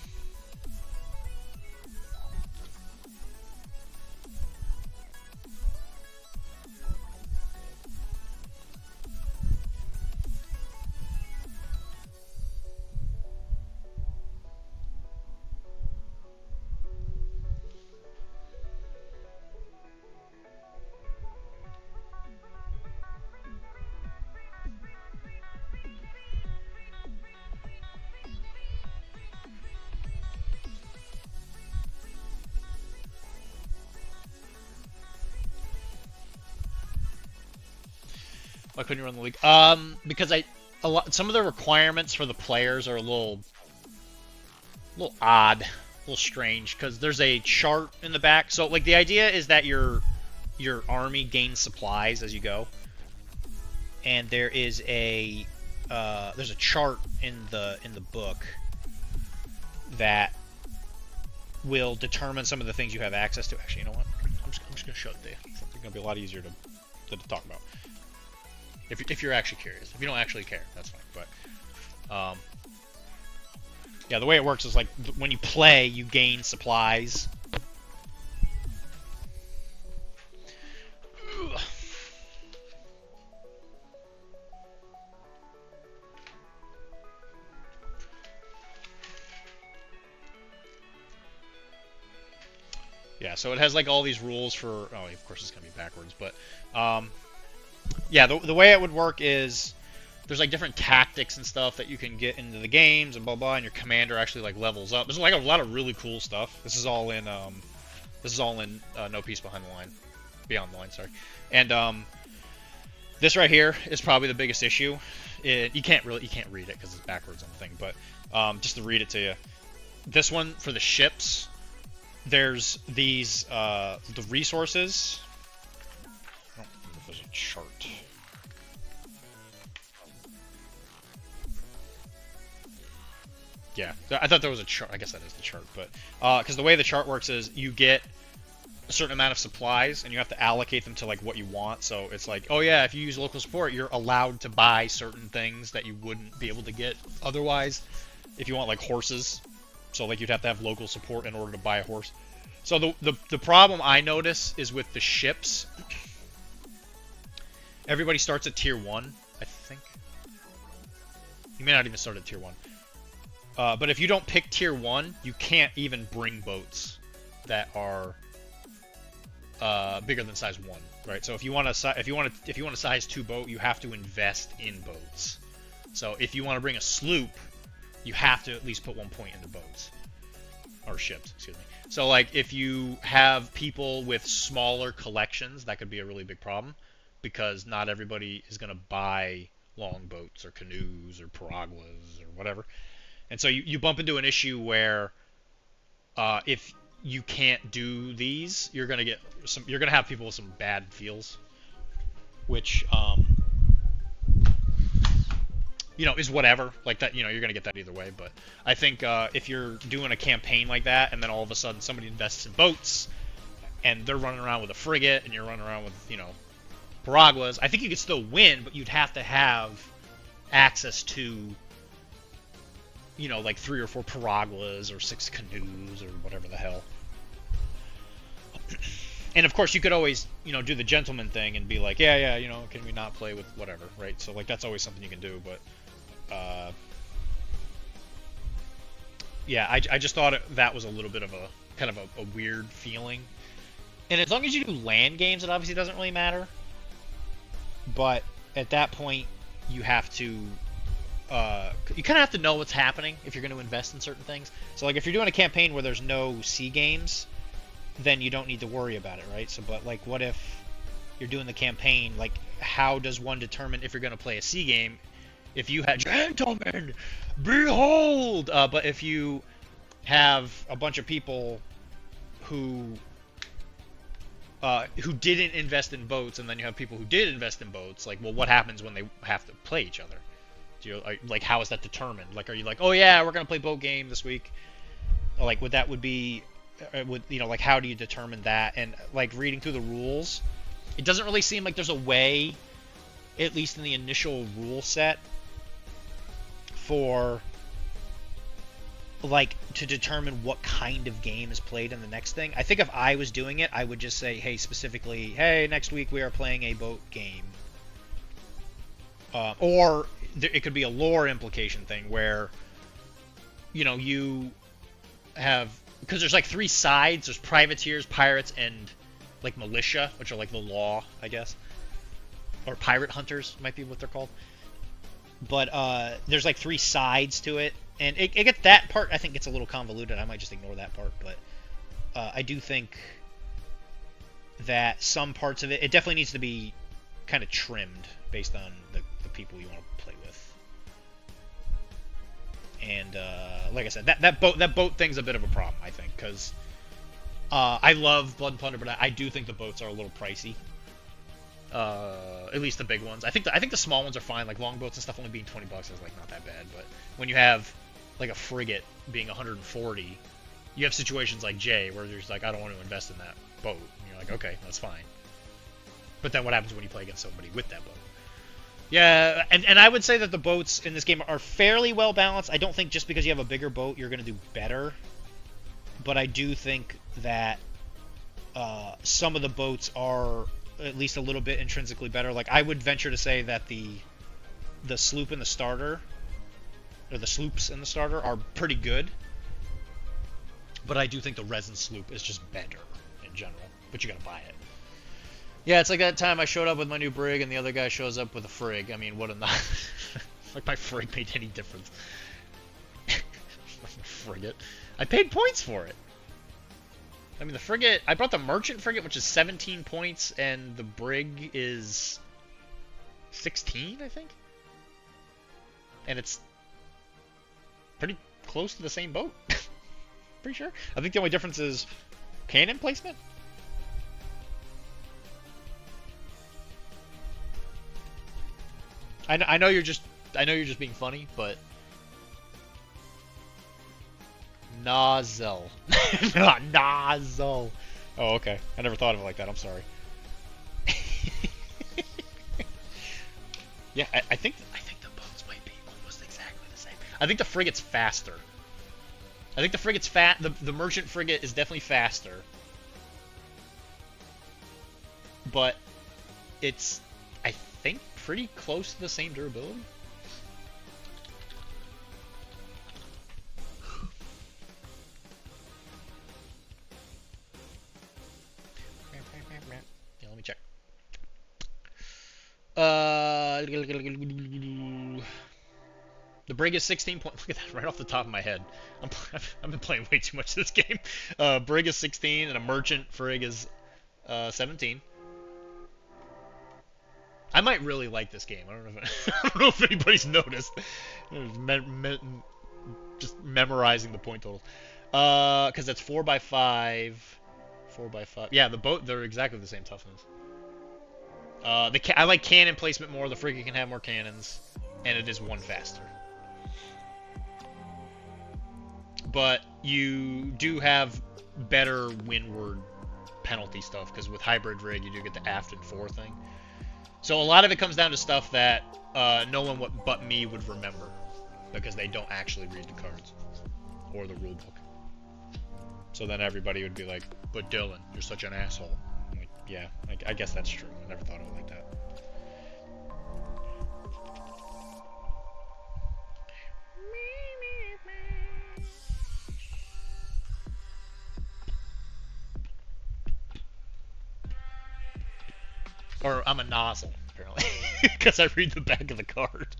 Why couldn't you run the league? Because some of the requirements for the players are a little odd, a little strange. Because there's a chart in the back. So like the idea is that your army gains supplies as you go, and there is there's a chart in the book that will determine some of the things you have access to. Actually, you know what? I'm just gonna show it to you. It's gonna be a lot easier to talk about. If you're actually curious. If you don't actually care, that's fine. But yeah, the way it works is like when you play, you gain supplies. Ugh. Yeah, so it has like all these rules for. Oh, of course it's gonna be backwards, but yeah, the way it would work is there's like different tactics and stuff that you can get into the games and blah blah, and your commander actually like levels up. There's like a lot of really cool stuff. This is all in No Peace Behind the Line, Beyond the Line, sorry. And this right here is probably the biggest issue. You can't read it because it's backwards on the thing, but just to read it to you, this one for the ships, there's these the resources. I don't remember if there's a chart. Yeah, I thought there was a chart. I guess that is the chart, but because the way the chart works is you get a certain amount of supplies and you have to allocate them to like what you want. So it's like, oh yeah, if you use local support, you're allowed to buy certain things that you wouldn't be able to get otherwise. If you want like horses, so like you'd have to have local support in order to buy a horse. So the problem I notice is with the ships. Everybody starts at tier 1, I think. You may not even start at tier 1. But if you don't pick tier 1, you can't even bring boats that are bigger than size 1, right? So if you want a size 2 boat, you have to invest in boats. So if you want to bring a sloop, you have to at least put 1 point into boats or ships, excuse me. So like if you have people with smaller collections, that could be a really big problem because not everybody is going to buy longboats or canoes or piraguas or whatever. And so you bump into an issue where if you can't do these, you're gonna have people with some bad feels, which is whatever. Like that, you're gonna get that either way. But I think if you're doing a campaign like that, and then all of a sudden somebody invests in boats, and they're running around with a frigate, and you're running around with piraguas, I think you could still win, but you'd have to have access to like 3 or 4 piraguas or 6 canoes or whatever the hell. And of course you could always, do the gentleman thing and be like, yeah, can we not play with whatever, right? So like that's always something you can do, but yeah, I just thought that was a little bit of a kind of a weird feeling. And as long as you do land games, it obviously doesn't really matter. But at that point, you have to you kind of have to know what's happening if you're going to invest in certain things. So like if you're doing a campaign where there's no sea games, then you don't need to worry about it, right? So but like what if you're doing the campaign, like how does one determine if you're going to play a sea game if you had gentlemen behold, but if you have a bunch of people who didn't invest in boats, and then you have people who did invest in boats, like, well, what happens when they have to play each other? Like, how is that determined? Like, are you like, oh yeah, we're gonna play boat game this week? Like, would be, like, how do you determine that? And like reading through the rules, it doesn't really seem like there's a way, at least in the initial rule set, for like to determine what kind of game is played in the next thing. I think if I was doing it, I would just say, hey, specifically, hey, next week we are playing a boat game. Or it could be a lore implication thing where, you know, you have, because there's like 3 sides. There's privateers, pirates, and like militia, which are like the law, I guess, or pirate hunters might be what they're called. But there's like 3 sides to it, and it gets, that part I think gets a little convoluted. I might just ignore that part, but I do think that some parts of it definitely needs to be kind of trimmed based on the people you want to play with. And like I said, that boat thing's a bit of a problem, I think, because I love Blood and Plunder, but I do think the boats are a little pricey. At least the big ones. I think the small ones are fine, like longboats and stuff only being $20 is like not that bad. But when you have like a frigate being 140, you have situations like Jay where you're just like, I don't want to invest in that boat. And you're like, okay, that's fine. But then what happens when you play against somebody with that boat? Yeah, and I would say that the boats in this game are fairly well balanced. I don't think just because you have a bigger boat you're going to do better. But I do think that some of the boats are at least a little bit intrinsically better. Like, I would venture to say that the sloop and the starter, or the sloops and the starter, are pretty good. But I do think the resin sloop is just better in general. But you gotta buy it. Yeah, it's like that time I showed up with my new brig and the other guy shows up with a frig. I mean, what a like my frig made any difference. Frigate. I paid points for it. I mean, the frigate, I brought the merchant frigate, which is 17 points, and the brig is 16, I think? And it's pretty close to the same boat. Pretty sure. I think the only difference is cannon placement. I know you're just being funny, but nozzle. Not nozzle. Oh, okay. I never thought of it like that. I'm sorry. Yeah, I think the boats might be almost exactly the same. I think the frigate's faster. I think the frigate's the merchant frigate is definitely faster. But it's, I think, pretty close to the same durability. Yeah, let me check. The brig is 16 points. Look at that, right off the top of my head. I've been playing way too much this game. Brig is 16, and a merchant frig is 17. I might really like this game. I don't know if anybody's noticed. Just memorizing the point totals. Because that's 4x5. 4x5. Yeah, the boat, they're exactly the same toughness. I like cannon placement more. The frigate can have more cannons. And it is 1 faster. But you do have better windward penalty stuff. Because with hybrid rig, you do get the aft and fore thing. So a lot of it comes down to stuff that no one but me would remember. Because they don't actually read the cards. Or the rulebook. So then everybody would be like, but Dylan, you're such an asshole. I'm like, yeah, I guess that's true. I never thought of it like that. Or I'm a nozzle, apparently. Because I read the back of the card.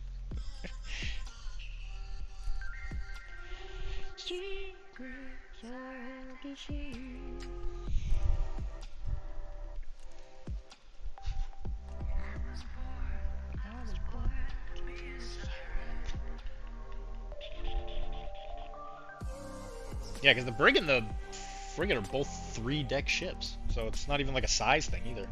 Yeah, because the brig and the frigate are both 3-deck ships, so it's not even like a size thing either.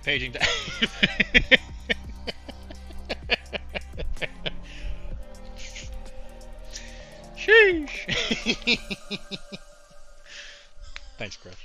Paging time. Sheesh. Thanks, Chris.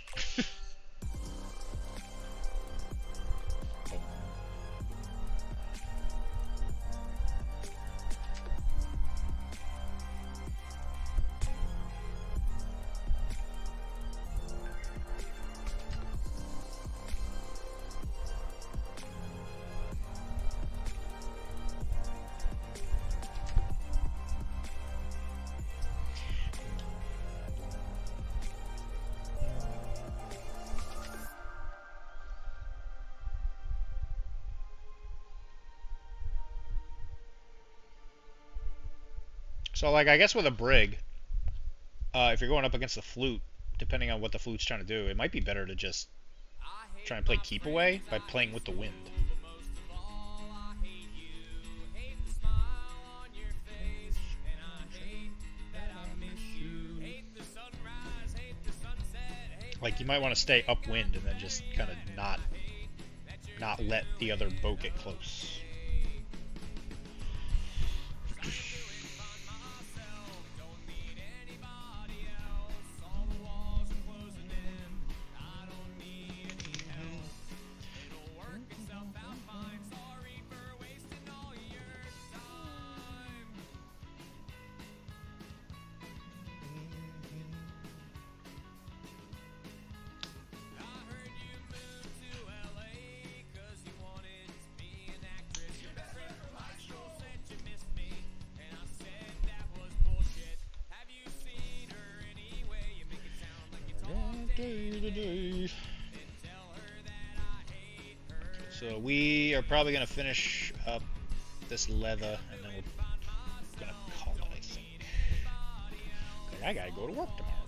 So, like, I guess with a brig, if you're going up against the flute, depending on what the flute's trying to do, it might be better to just try and play keep away by playing with the wind. Like, you might want to stay upwind and then just kind of not let the other boat get close. So we are probably going to finish up this leather, and then we're going to call it, I think. 'Cause I got to go to work tomorrow.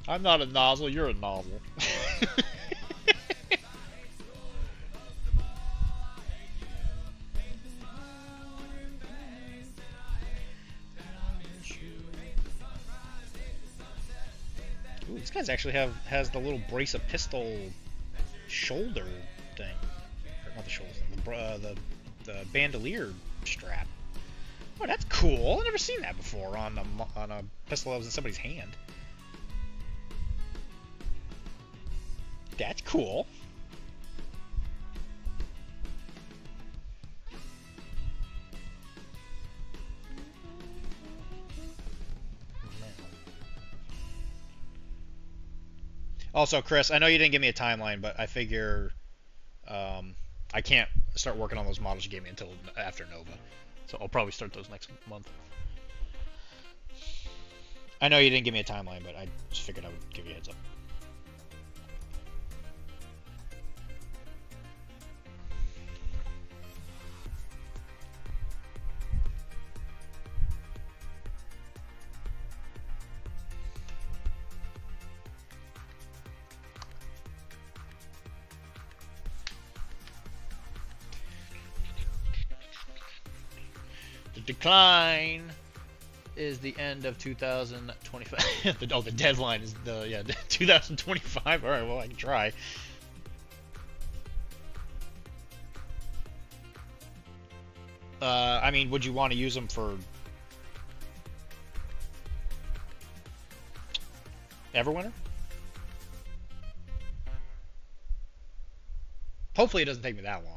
I'm not a nozzle, you're a nozzle. Ooh, this guy's actually has the little brace of pistol shoulder thing. Or not the shoulder thing, the bandolier strap. Oh, that's cool. I've never seen that before on a pistol that was in somebody's hand. That's cool. Also, Chris, I know you didn't give me a timeline, but I figure I can't start working on those models you gave me until after Nova. So I'll probably start those next month. I know you didn't give me a timeline, but I just figured I would give you a heads up. Decline. is the end of 2025. Oh, the deadline is 2025. All right, well I can try. I mean, would you want to use them for Everwinter? Hopefully it doesn't take me that long.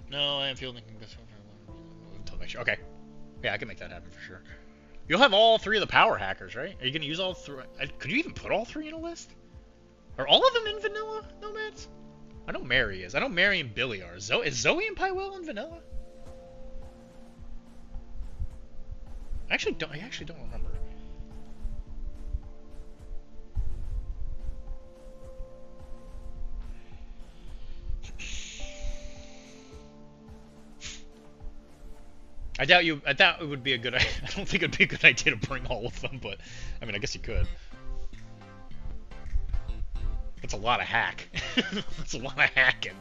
No, I am fielding this until next year. Okay. Yeah, I can make that happen for sure. You'll have all three of the power hackers, right? Are you going to use all three? Could you even put all three in a list? Are all of them in vanilla nomads? I know Mary is. I know Mary and Billy are. Is Zoe and Pywell in vanilla? I actually don't remember. I doubt it would be a good. I don't think it'd be a good idea to bring all of them, but I mean, I guess you could. That's a lot of hack. That's a lot of hacking.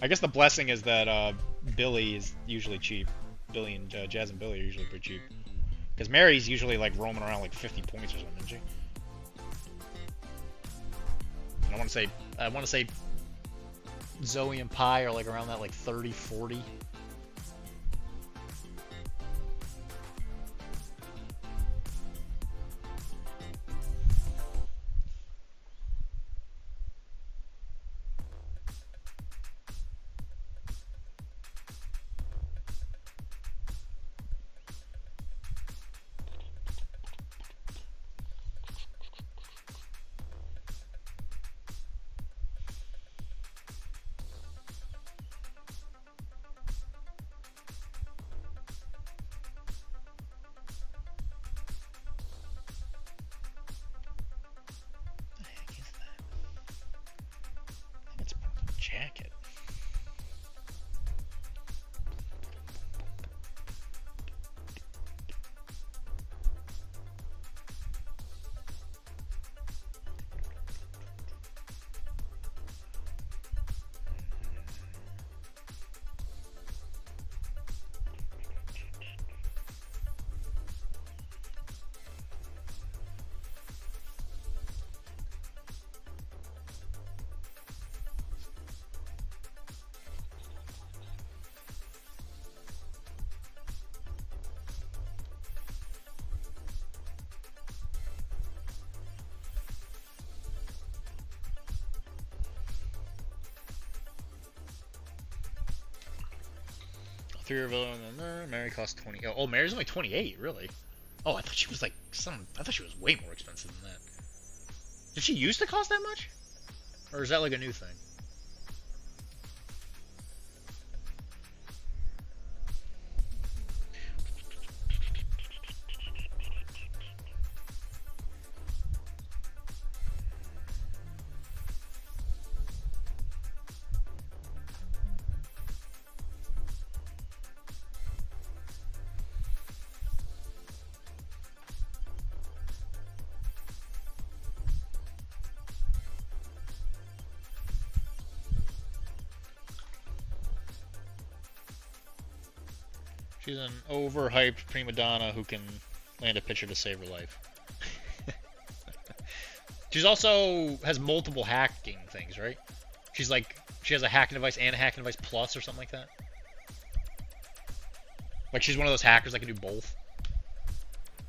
I guess the blessing is that Billy is usually cheap. Billy and Jazz and Billy are usually pretty cheap. Because Mary's usually like roaming around like 50 points or something, isn't she? And I want to say Zoe and Pi are like around that like 30, 40. Jacket. Three of them. Mary cost 20. Oh, Mary's only 28, really? Oh, I thought she was like I thought she was way more expensive than that. Did she used to cost that much? Or is that like a new thing? She's an overhyped prima donna who can land a pitcher to save her life. She's also has multiple hacking things, right? She's like, she has a hacking device and a hacking device plus or something like that. Like she's one of those hackers that can do both.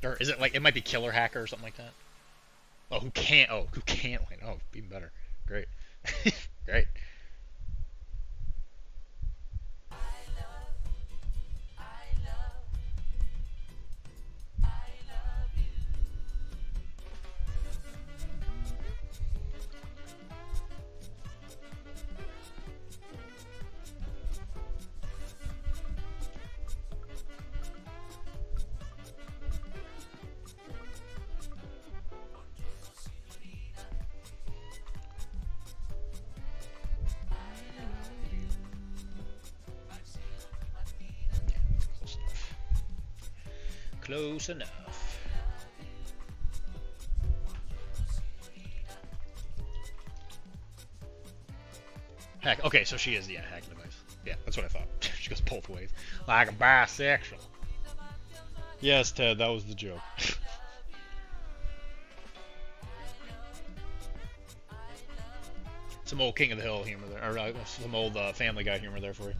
Or is it like, it might be killer hacker or something like that? Oh, who can't win? Oh, even better. Great. Great. Close enough. Hack. Okay, so she is the hacking device. Yeah, that's what I thought. She goes both ways, like a bisexual. Yes, Ted, that was the joke. Some old King of the Hill humor there, or some old Family Guy humor there for you.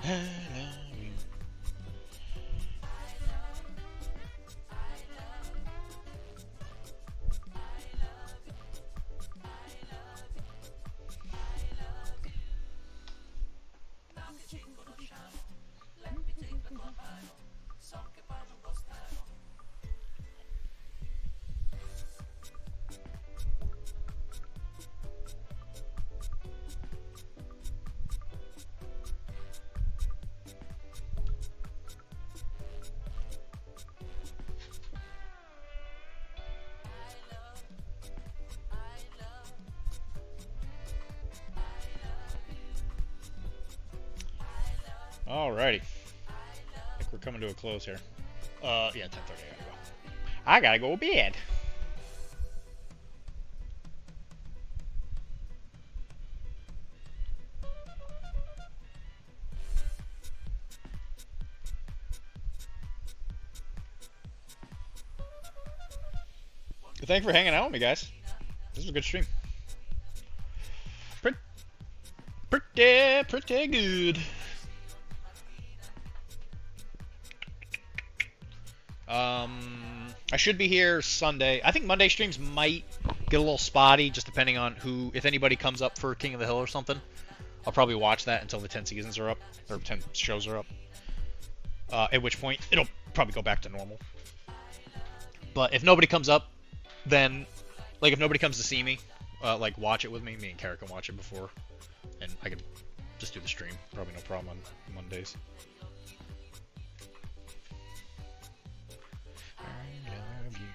I love you. Alrighty. I think we're coming to a close here. Yeah, 10:30. I gotta go to bed. Thanks for hanging out with me, guys. This was a good stream. Pretty good. I should be here Sunday. I think Monday streams might get a little spotty, just depending on who, if anybody comes up for King of the Hill or something. I'll probably watch that until the 10 seasons are up, or 10 shows are up. At which point, it'll probably go back to normal. But if nobody comes up, then, like, if nobody comes to see me, like, watch it with me and Kara can watch it before, and I can just do the stream. Probably no problem on Mondays. I love you.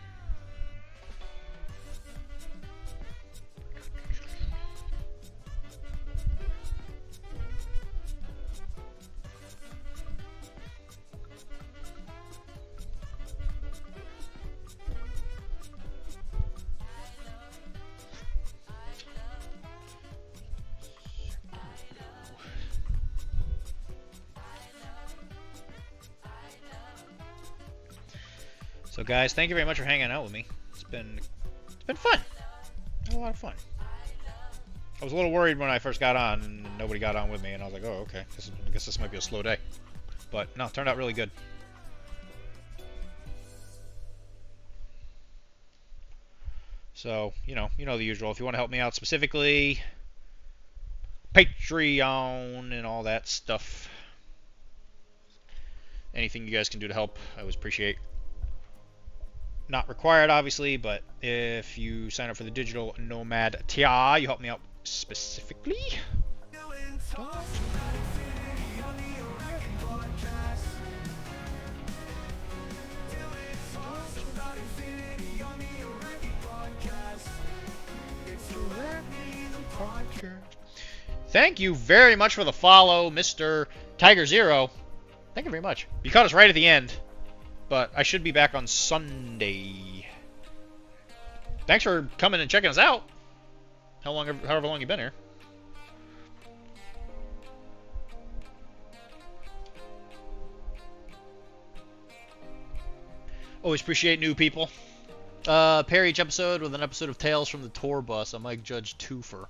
So guys, thank you very much for hanging out with me. It's been fun. Had a lot of fun. I was a little worried when I first got on and nobody got on with me, and I was like, oh, okay, I guess this might be a slow day. But no, it turned out really good. So, you know the usual. If you want to help me out specifically, Patreon and all that stuff. Anything you guys can do to help, I always appreciate. not required, obviously, but if you sign up for the Digital Nomad tier, you help me out specifically. Thank you very much for the follow, Mr. Tiger Zero. Thank you very much. You caught us right at the end, but I should be back on Sunday. Thanks for coming and checking us out. However long you've been here. Always appreciate new people. Pair each episode with an episode of Tales from the Tour Bus, a Mike Judge twofer.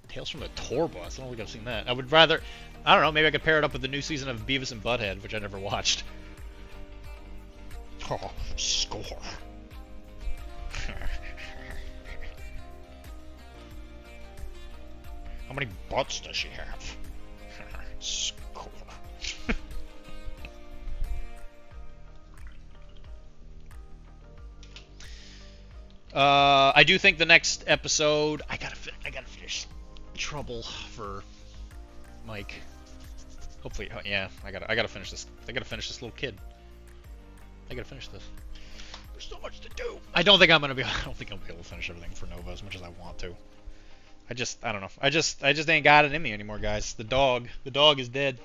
Tales from the Tour Bus? I don't think I've seen that. I would rather... I don't know, maybe I could pair it up with the new season of Beavis and Butthead, which I never watched. Oh, score. How many butts does she have? Score. I do think the next episode... I gotta finish Trouble for Mike. Hopefully, yeah. I gotta finish this. I gotta finish this little kid. I gotta finish this. There's so much to do. I don't think I'll be able to finish everything for Nova as much as I want to. I don't know. I just ain't got it in me anymore, guys. The dog is dead.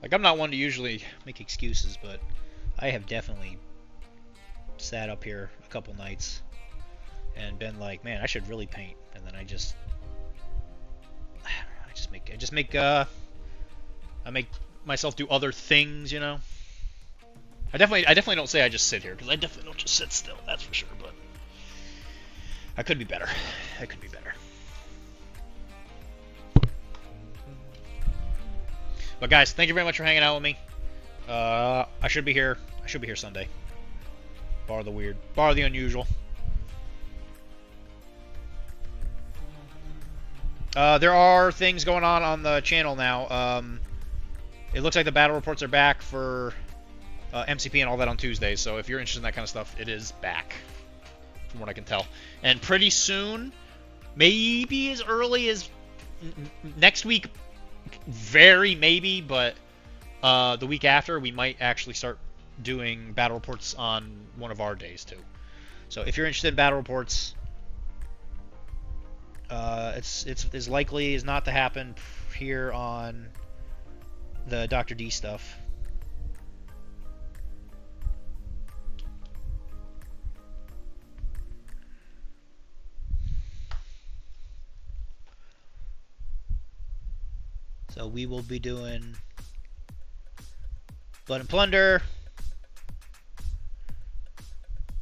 Like, I'm not one to usually make excuses, but I have definitely sat up here a couple nights and been like, man, I should really paint, and then I make myself do other things, you know. I definitely don't say I just sit here, because I definitely don't just sit still, that's for sure, but I could be better. I could be better. But guys, thank you very much for hanging out with me. I should be here. I should be here Sunday. Bar the weird. Bar the unusual. There are things going on the channel now. It looks like the battle reports are back for MCP and all that on Tuesdays. So if you're interested in that kind of stuff, it is back, from what I can tell. And pretty soon, maybe as early as next week, very maybe, but the week after, we might actually start doing battle reports on one of our days too. So if you're interested in battle reports, it's as likely as not to happen here on the Dr.D stuff. So we will be doing Blood and Plunder.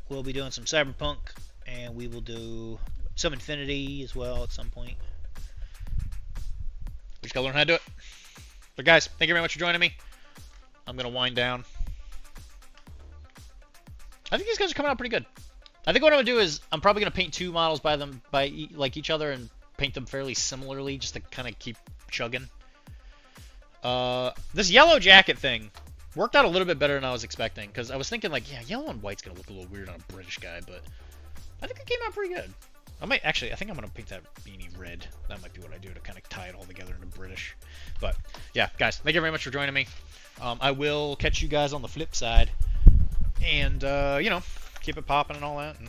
We'll be doing some Cyberpunk, and we will do some Infinity as well at some point. We just gotta learn how to do it. But guys, thank you very much for joining me. I'm gonna wind down. I think these guys are coming out pretty good. I think what I'm gonna do is I'm probably gonna paint two models by each other and paint them fairly similarly, just to kind of keep chugging. This yellow jacket thing worked out a little bit better than I was expecting, because I was thinking like, yeah, yellow and white's gonna look a little weird on a British guy, but I think it came out pretty good. I think I'm gonna paint that beanie red. That might be what I do to kind of tie it all together into British. But yeah, guys, thank you very much for joining me. I will catch you guys on the flip side, and you know, keep it popping and all that. And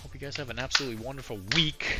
hope you guys have an absolutely wonderful week.